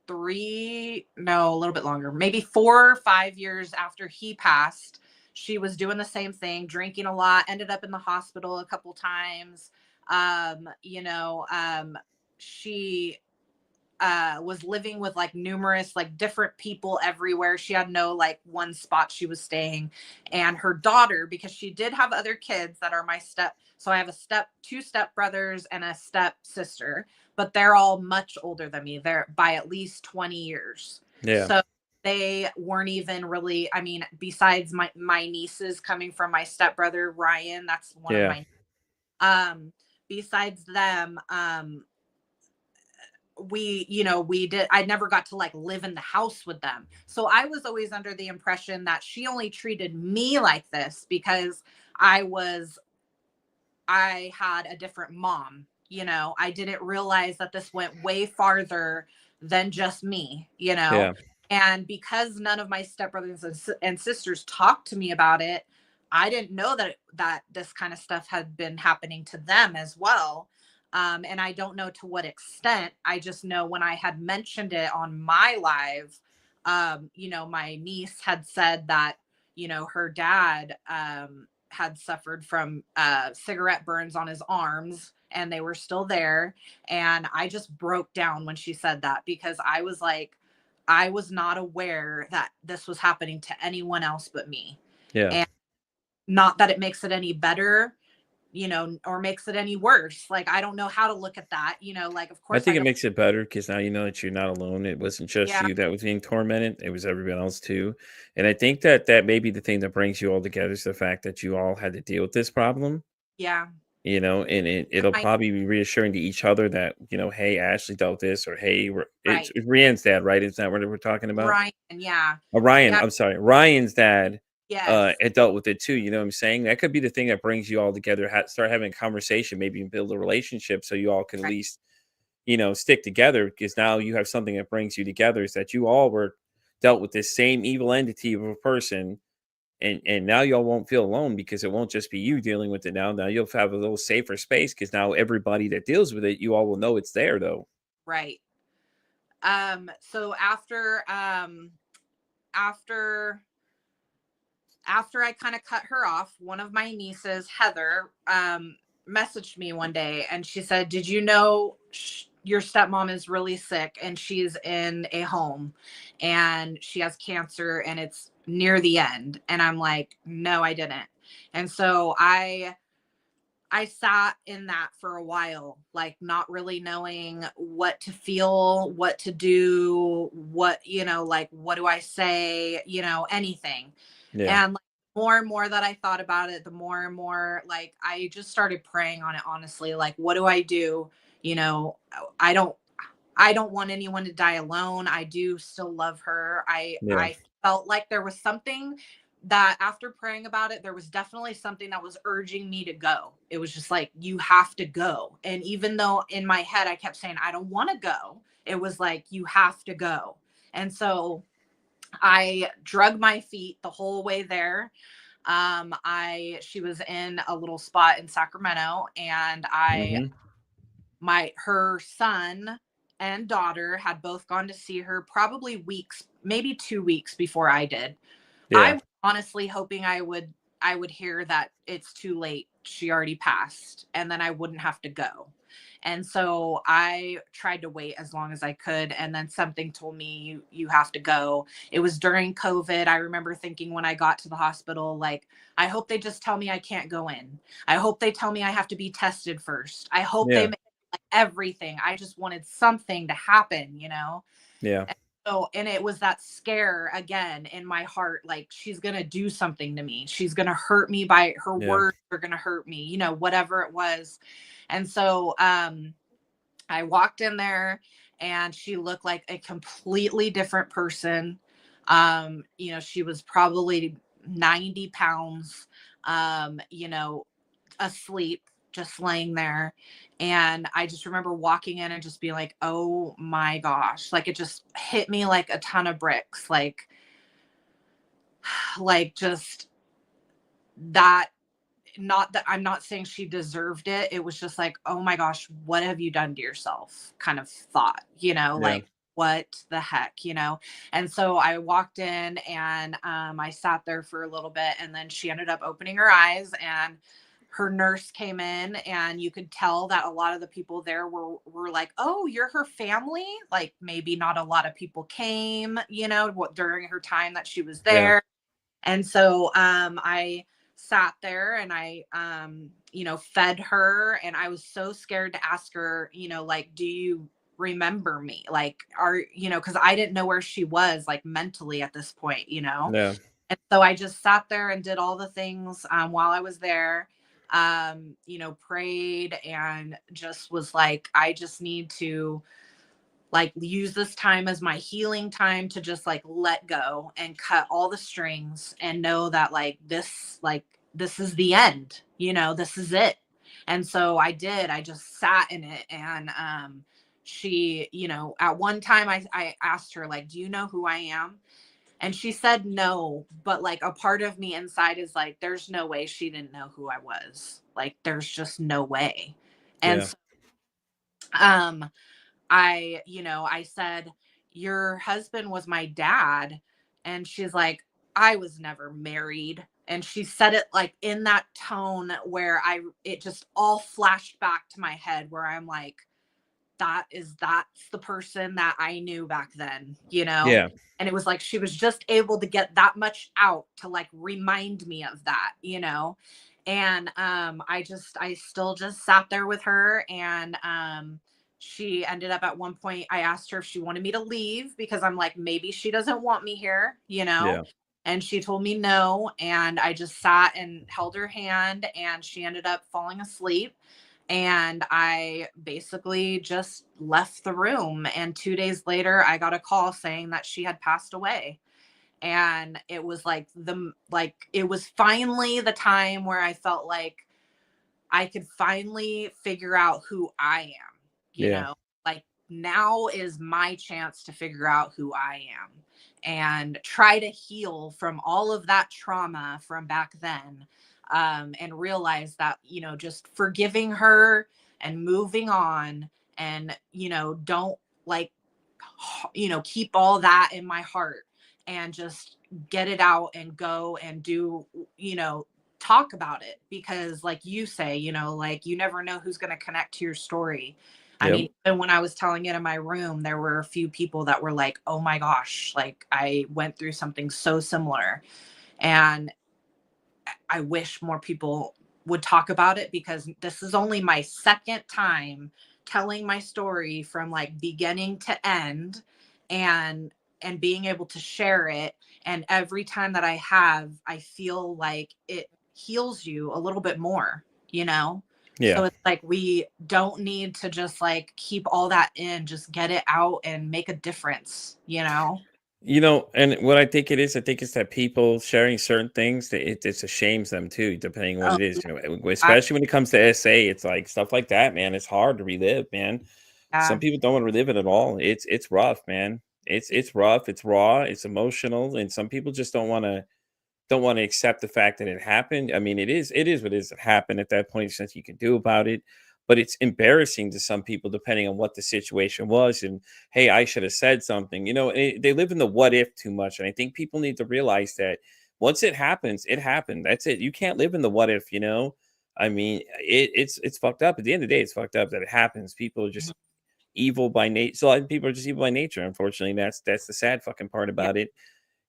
no, a little bit longer, maybe 4 or 5 years after he passed, she was doing the same thing, drinking a lot, ended up in the hospital a couple times. You know, she was living with like numerous like different people everywhere. She had no like one spot she was staying. And her daughter, because she did have other kids that are so I have two step brothers and a step sister, but they're all much older than me. They're by at least 20 years. Yeah. So they weren't even really, I mean, besides my nieces coming from my stepbrother Ryan, that's one of my besides them, I never got to like live in the house with them. So I was always under the impression that she only treated me like this because I had a different mom. I didn't realize that this went way farther than just me, Yeah. and because none of my stepbrothers and sisters talked to me about it, I didn't know that this kind of stuff had been happening to them as well. And I don't know to what extent. I just know when I had mentioned it on my live, my niece had said that, her dad had suffered from cigarette burns on his arms and they were still there. And I just broke down when she said that because I was like, I was not aware that this was happening to anyone else but me. Yeah. And not that it makes it any better, or makes it any worse. Like, I don't know how to look at that, like, of course, I think it makes it better because now you know that you're not alone. It wasn't just yeah, you that was being tormented; it was everyone else too. And I think that may be the thing that brings you all together is the fact that you all had to deal with this problem. yeah, And it'll I, probably be reassuring to each other that hey, Ashley dealt this, or hey, right, it's Ryan's dad, right? Is that what we're talking about? Ryan, yeah, Ryan, yeah, I'm sorry, Ryan's dad. yes, It dealt with it too. You know what I'm saying? That could be the thing that brings you all together. Start having a conversation, maybe build a relationship, so you all can at right, least stick together because now you have something that brings you together is that you all were dealt with this same evil entity of a person and now y'all won't feel alone because it won't just be you dealing with it now you'll have a little safer space because now everybody that deals with it you all will know it's there though. right. So after I kind of cut her off, one of my nieces, Heather, messaged me one day and she said, "Did you know your stepmom is really sick and she's in a home and she has cancer and it's near the end?" And I'm like, "No, I didn't." And so I sat in that for a while, like not really knowing what to feel, what to do, like, what do I say, anything. Yeah. And like, more and more that I thought about it, the more and more like I just started praying on it, honestly. Like, what do I do? You know, I don't I don't want anyone to die alone. I do still love her. Yeah. I felt like there was something that after praying about it, there was definitely something that was urging me to go. It was just like, you have to go. And even though in my head I kept saying I don't want to go, it was like, you have to go. And so I drug my feet the whole way there. She was in a little spot in Sacramento, and Hmm. her son and daughter had both gone to see her probably weeks, maybe 2 weeks before I did. I Yeah. was honestly hoping I would hear that it's too late. She already passed, and then I wouldn't have to go. And so I tried to wait as long as I could. And then something told me you have to go. It was during COVID. I remember thinking when I got to the hospital, like, I hope they just tell me I can't go in. I hope they tell me I have to be tested first. I hope they Yeah. make like everything. I just wanted something to happen. Yeah. So, and it was that scare again in my heart, like, she's going to do something to me. She's going to hurt me by her Yeah. words are going to hurt me, whatever it was. And so, I walked in there and she looked like a completely different person. She was probably 90 pounds, asleep, just laying there. And I just remember walking in and just being like, oh my gosh, like it just hit me like a ton of bricks. Like just that, not that I'm not saying she deserved it. It was just like, oh my gosh, what have you done to yourself? Kind of thought, Yeah. like, what the heck? And so I walked in and I sat there for a little bit, and then she ended up opening her eyes, and her nurse came in, and you could tell that a lot of the people there were like, "Oh, you're her family?" Like maybe not a lot of people came, during her time that she was Yeah. there. And so I sat there and I fed her, and I was so scared to ask her, like, do you remember me? Like, because I didn't know where she was like mentally at this point. Yeah. And so I just sat there and did all the things while I was there, prayed, and just was like, I just need to like use this time as my healing time to just like let go and cut all the strings and know that this is the end, this is it. And so I just sat in it. And she, at one time I asked her, like, do you know who I am? And she said no, but like a part of me inside is like, there's no way she didn't know who I was. Like, there's just no way. And Yeah. so, I said, your husband was my dad. And she's like, I was never married. And she said it like in that tone where it just all flashed back to my head, where I'm like, that's the person that I knew back then. Yeah. And it was like she was just able to get that much out to like remind me of that. And I still just sat there with her. And she ended up, at one point I asked her if she wanted me to leave, because I'm like, maybe she doesn't want me here. Yeah. And she told me no. And I just sat and held her hand, and she ended up falling asleep. And I basically just left the room. And 2 days later, I got a call saying that she had passed away. And it was like it was finally the time where I felt like I could finally figure out who I am, Yeah. like now is my chance to figure out who I am and try to heal from all of that trauma from back then. And realize that, just forgiving her and moving on, and, don't like, keep all that in my heart, and just get it out and go and do, talk about it. Because like you say, like, you never know who's going to connect to your story. I Yep. mean, and when I was telling it in my room, there were a few people that were like, oh my gosh, like I went through something so similar. And I wish more people would talk about it, because this is only my second time telling my story from like beginning to end, and being able to share it. And every time that I have, I feel like it heals you a little bit more. Yeah. So it's like, we don't need to just like keep all that in, just get it out and make a difference. And what I think it is, I think it's that people sharing certain things that it ashames them too, depending on what Oh, it is. I, Especially when it comes to SA, it's like stuff like that, man. It's hard to relive, man. Some yeah. people don't want to relive it at all. It's rough, man. It's rough. It's raw. It's emotional, and some people just don't want to accept the fact that it happened. I mean, it is what it is. It happened at that point. There's nothing you can do about it. But it's embarrassing to some people, depending on what the situation was. And hey, I should have said something. They live in the what if too much, and I think people need to realize that once it happens, it happened. That's it. You can't live in the what if. I mean, it's fucked up. At the end of the day, it's fucked up that it happens. People are just evil by nature. So a lot of people are just evil by nature. Unfortunately, that's the sad fucking part Yeah. about it.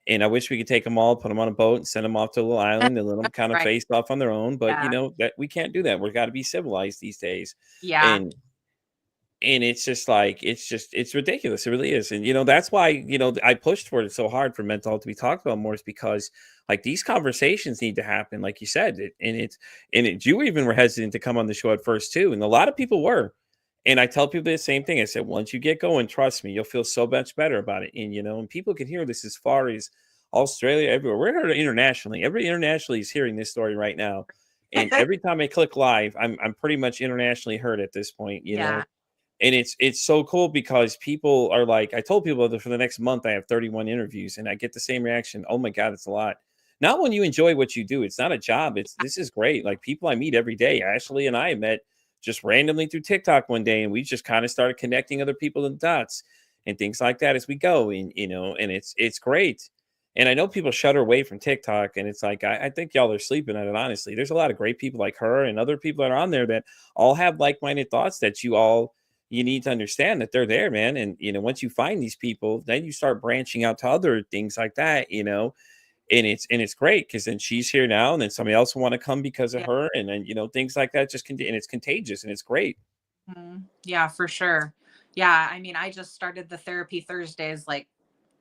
And I wish we could take them all, put them on a boat, and send them off to a little island and let them kind of Right. face off on their own. But Yeah. that we can't do that. We've got to be civilized these days. Yeah. And it's just like it's ridiculous. It really is. And that's why I pushed for it so hard for mental health to be talked about more, is because like these conversations need to happen, like you said. You even were hesitant to come on the show at first too, and a lot of people were. And I tell people the same thing. I said, once you get going, trust me, you'll feel so much better about it. And people can hear this as far as Australia, everywhere. We're heard internationally. Everybody internationally is hearing this story right now. And every time I click live, I'm pretty much internationally heard at this point. Yeah. And it's so cool, because people are like, I told people that for the next month I have 31 interviews, and I get the same reaction. Oh my God, it's a lot. Not when you enjoy what you do. It's not a job. This is great. Like, people I meet every day. Ashley and I met just randomly through TikTok one day, and we just kind of started connecting other people in the dots and things like that as we go. And and it's great. And I know people shut her away from TikTok, and it's like I think y'all are sleeping on it. Honestly, there's a lot of great people like her and other people that are on there that all have like-minded thoughts that you need to understand that they're there, man. And once you find these people, then you start branching out to other things like that, and it's great because then she's here now, and then somebody else will want to come because of Yeah. her, and then things like that and it's contagious and it's great. Yeah, for sure. Yeah, I mean, I just started the therapy Thursdays like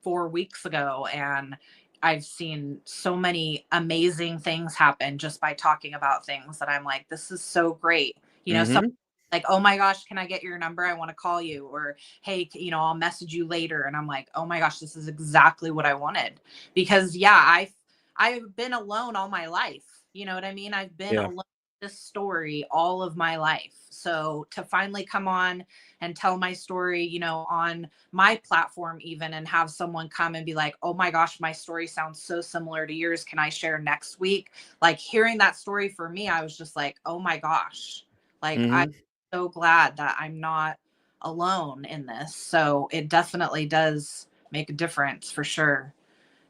4 weeks ago, and I've seen so many amazing things happen just by talking about things that I'm like, this is so great. So Hmm. like, oh my gosh, can I get your number? I want to call you. Or hey, I'll message you later. And I'm like, oh my gosh, this is exactly what I wanted. Because yeah, I've been alone all my life. You know what I mean? I've been Yeah. alone in this story all of my life. So to finally come on and tell my story, on my platform even, and have someone come and be like, oh my gosh, my story sounds so similar to yours. Can I share next week? Like hearing that story for me, I was just like, oh my gosh, like I'm Hmm. so glad that I'm not alone in this. So it definitely does make a difference for sure.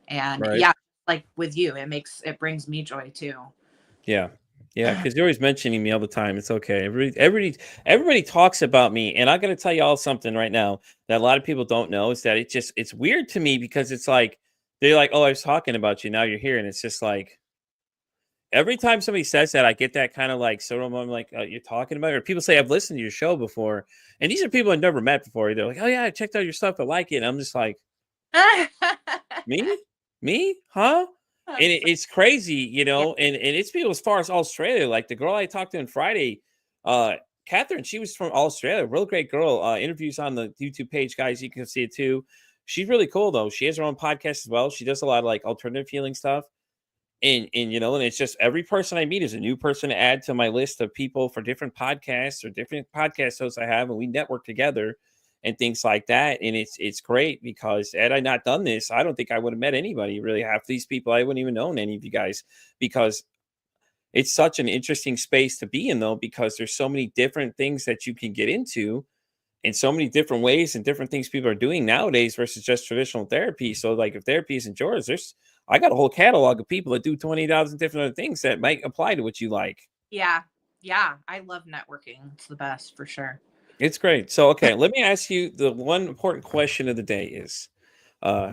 And Right. yeah, like with you, it brings me joy too. Yeah. Yeah, because you're always mentioning me all the time. It's okay. Everybody talks about me, and I got to tell you all something right now that a lot of people don't know is that it's weird to me because it's like they're like, "Oh, I was talking about you. Now you're here," and it's just like every time somebody says that, I get that kind of like sort of I'm like, "You're talking about," or people say, "I've listened to your show before," and these are people I've never met before. They're like, "Oh yeah, I checked out your stuff. I like it." And I'm just like, me? Me? Huh? And That's it's crazy, yeah. and it's people as far as Australia. Like the girl I talked to on Friday, uh, Catherine, she was from Australia, real great girl. Interviews on the YouTube page, guys. You can see it too. She's really cool though. She has her own podcast as well. She does a lot of like alternative healing stuff. And it's just every person I meet is a new person to add to my list of people for different podcasts or different podcast hosts I have, and we network together and things like that. And it's great because had I not done this, I don't think I would have met anybody. Really, half these people I wouldn't even known any of you guys because it's such an interesting space to be in though, because there's so many different things that you can get into in so many different ways and different things people are doing nowadays versus just traditional therapy. So, like, if therapy isn't yours, I got a whole catalog of people that do 20,000 different other things that might apply to what you like. Yeah. Yeah. I love networking. It's the best for sure. It's great. So, okay, let me ask you the one important question of the day is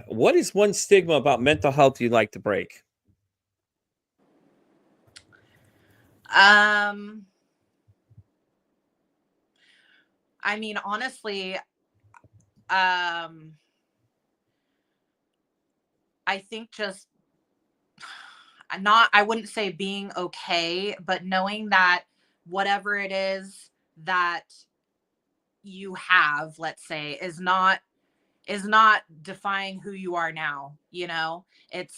what is one stigma about mental health you'd like to break? Um, I mean, honestly, um, I think just I wouldn't say being okay, but knowing that whatever it is that you have, let's say, is not defying who you are now. It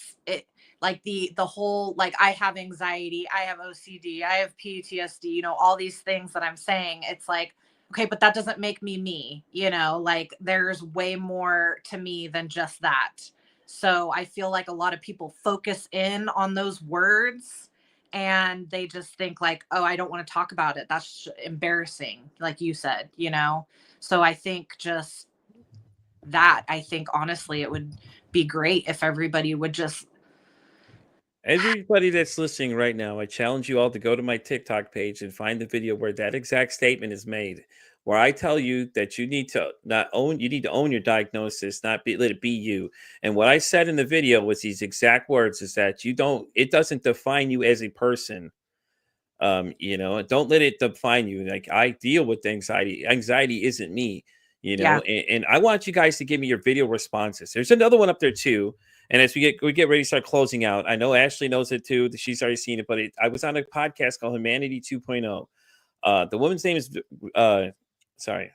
like the whole, like, I have anxiety, I have OCD, I have PTSD, all these things that I'm saying. It's like, okay, but that doesn't make me me. Like, there's way more to me than just that. So I feel like a lot of people focus in on those words, and they just think like, oh, I don't want to talk about it, that's embarrassing, like you said. So I think just that, I think honestly it would be great if everybody would just. Everybody that's listening right now, I challenge you all to go to my TikTok page and find the video where that exact statement is made, where I tell you that you need to own your diagnosis, not let it be you. And what I said in the video was these exact words is that it doesn't define you as a person. Don't let it define you. Like, I deal with anxiety. Anxiety isn't me, Yeah. and I want you guys to give me your video responses. There's another one up there too. And as we get ready to start closing out, I know Ashley knows it too. She's already seen it, but I was on a podcast called Humanity 2.0. The woman's name is sorry,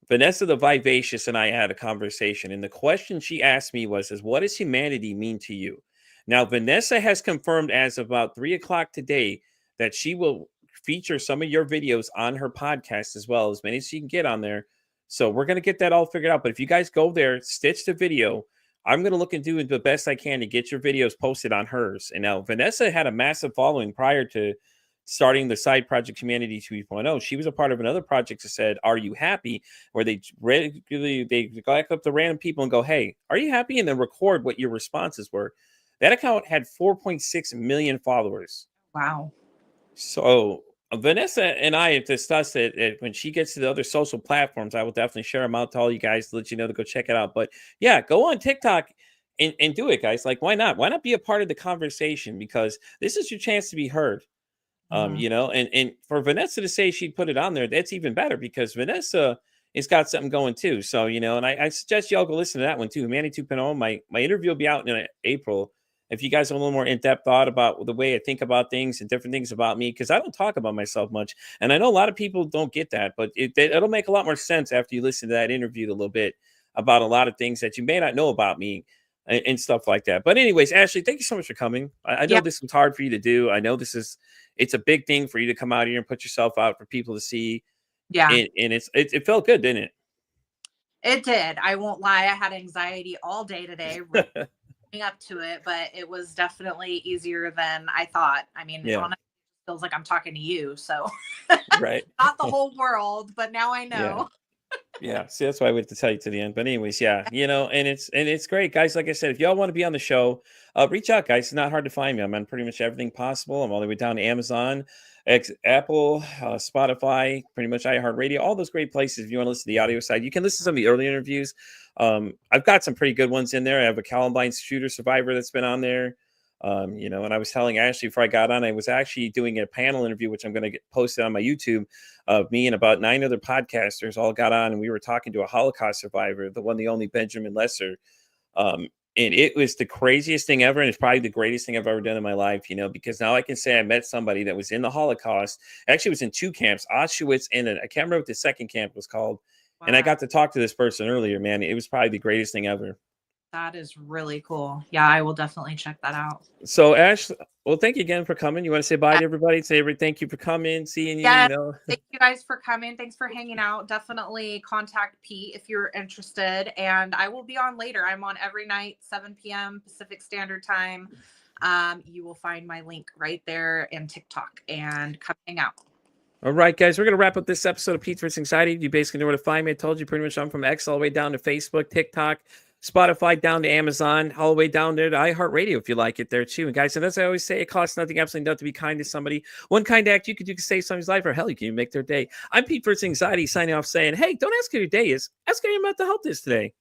Vanessa the Vivacious, and I had a conversation, and the question she asked me was, "What does humanity mean to you?" Now, Vanessa has confirmed as of about 3 o'clock today that she will feature some of your videos on her podcast as well, as many as she can get on there. So we're gonna get that all figured out. But if you guys go there, stitch the video. I'm gonna look and do the best I can to get your videos posted on hers. And now Vanessa had a massive following prior starting the side project Humanity 2.0, she was a part of another project that said, "Are you happy?" Where they regularly they go up to random people and go, "Hey, are you happy?" and then record what your responses were. That account had 4.6 million followers. Wow. So Vanessa and I have discussed it. When she gets to the other social platforms, I will definitely share them out to all you guys to let you know to go check it out. But yeah, go on TikTok and do it, guys. Like, why not? Why not be a part of the conversation? Because this is your chance to be heard. Mhm. You know, and for Vanessa to say she'd put it on there, that's even better because Vanessa has got something going too. So, you know, and I suggest y'all go listen to that one too. Manny 2.0. My interview will be out in April. If you guys have a little more in-depth thought about the way I think about things and different things about me, because I don't talk about myself much. And I know a lot of people don't get that, but it'll make a lot more sense after you listen to that interview a little bit about a lot of things that you may not know about me and stuff like that. But anyways, Ashley, thank you so much for coming. I know Yeah. this was hard for you to do. I know it's a big thing for you to come out here and put yourself out for people to see. Yeah. And it felt good, didn't It did. I won't lie. I had anxiety all day today it? running up to it, but it was definitely easier than I thought. I mean, Yeah. honestly, it feels like I'm talking to you. So Right. not the whole world, but now I Yeah. know. Yeah. See, that's why I wait to tell you to the end. But anyways, yeah, you know, and it's great, guys. Like I said, if y'all want to be on the show, reach out, guys. It's not hard to find me. I'm on pretty much everything possible. I'm all the way down to Amazon, Apple, Spotify, pretty much iHeartRadio, all those great places. If you want to listen to the audio side, you can listen to some of the early interviews. I've got some pretty good ones in there. I have a Columbine shooter survivor that's been on there. You know, and I was telling Ashley before I got on, I was actually doing a panel interview, which I'm going to get posted on my YouTube, of me and about 9 other podcasters all got on, and we were talking to a Holocaust survivor, the one, the only Benjamin Lesser. And it was the craziest thing ever, and it's probably the greatest thing I've ever done in my life, you know, because now I can say I met somebody that was in the Holocaust. Actually, it was in 2 camps, Auschwitz, and I can't remember what the second camp was called. And I Wow, got to talk to this person earlier, man. It was probably the greatest thing ever. that is really cool. Yeah, I will definitely check that out. So, Ash, well, thank you again for coming. You want to say bye to everybody? Thank you for coming, seeing you, Yeah. you know. Thank you guys for coming. Thanks for hanging out. Definitely contact Pete if you're interested. And I will be on later. I'm on every night, 7 p.m. Pacific Standard Time. You will find my link right there in TikTok and come hang out. All right, guys, we're going to wrap up this episode of Pete vs. Anxiety. You basically know where to find me. I told you pretty much I'm from X all the way down to Facebook, TikTok, Spotify, down to Amazon, all the way down there to iHeartRadio if you like it there too. And guys, and as I always say, it costs nothing, absolutely nothing to be kind to somebody. One kind act you can save somebody's life, or hell, you can even make their day. I'm Pete vs. Anxiety signing off saying, hey, don't ask how your day is. Ask how your mental health is today.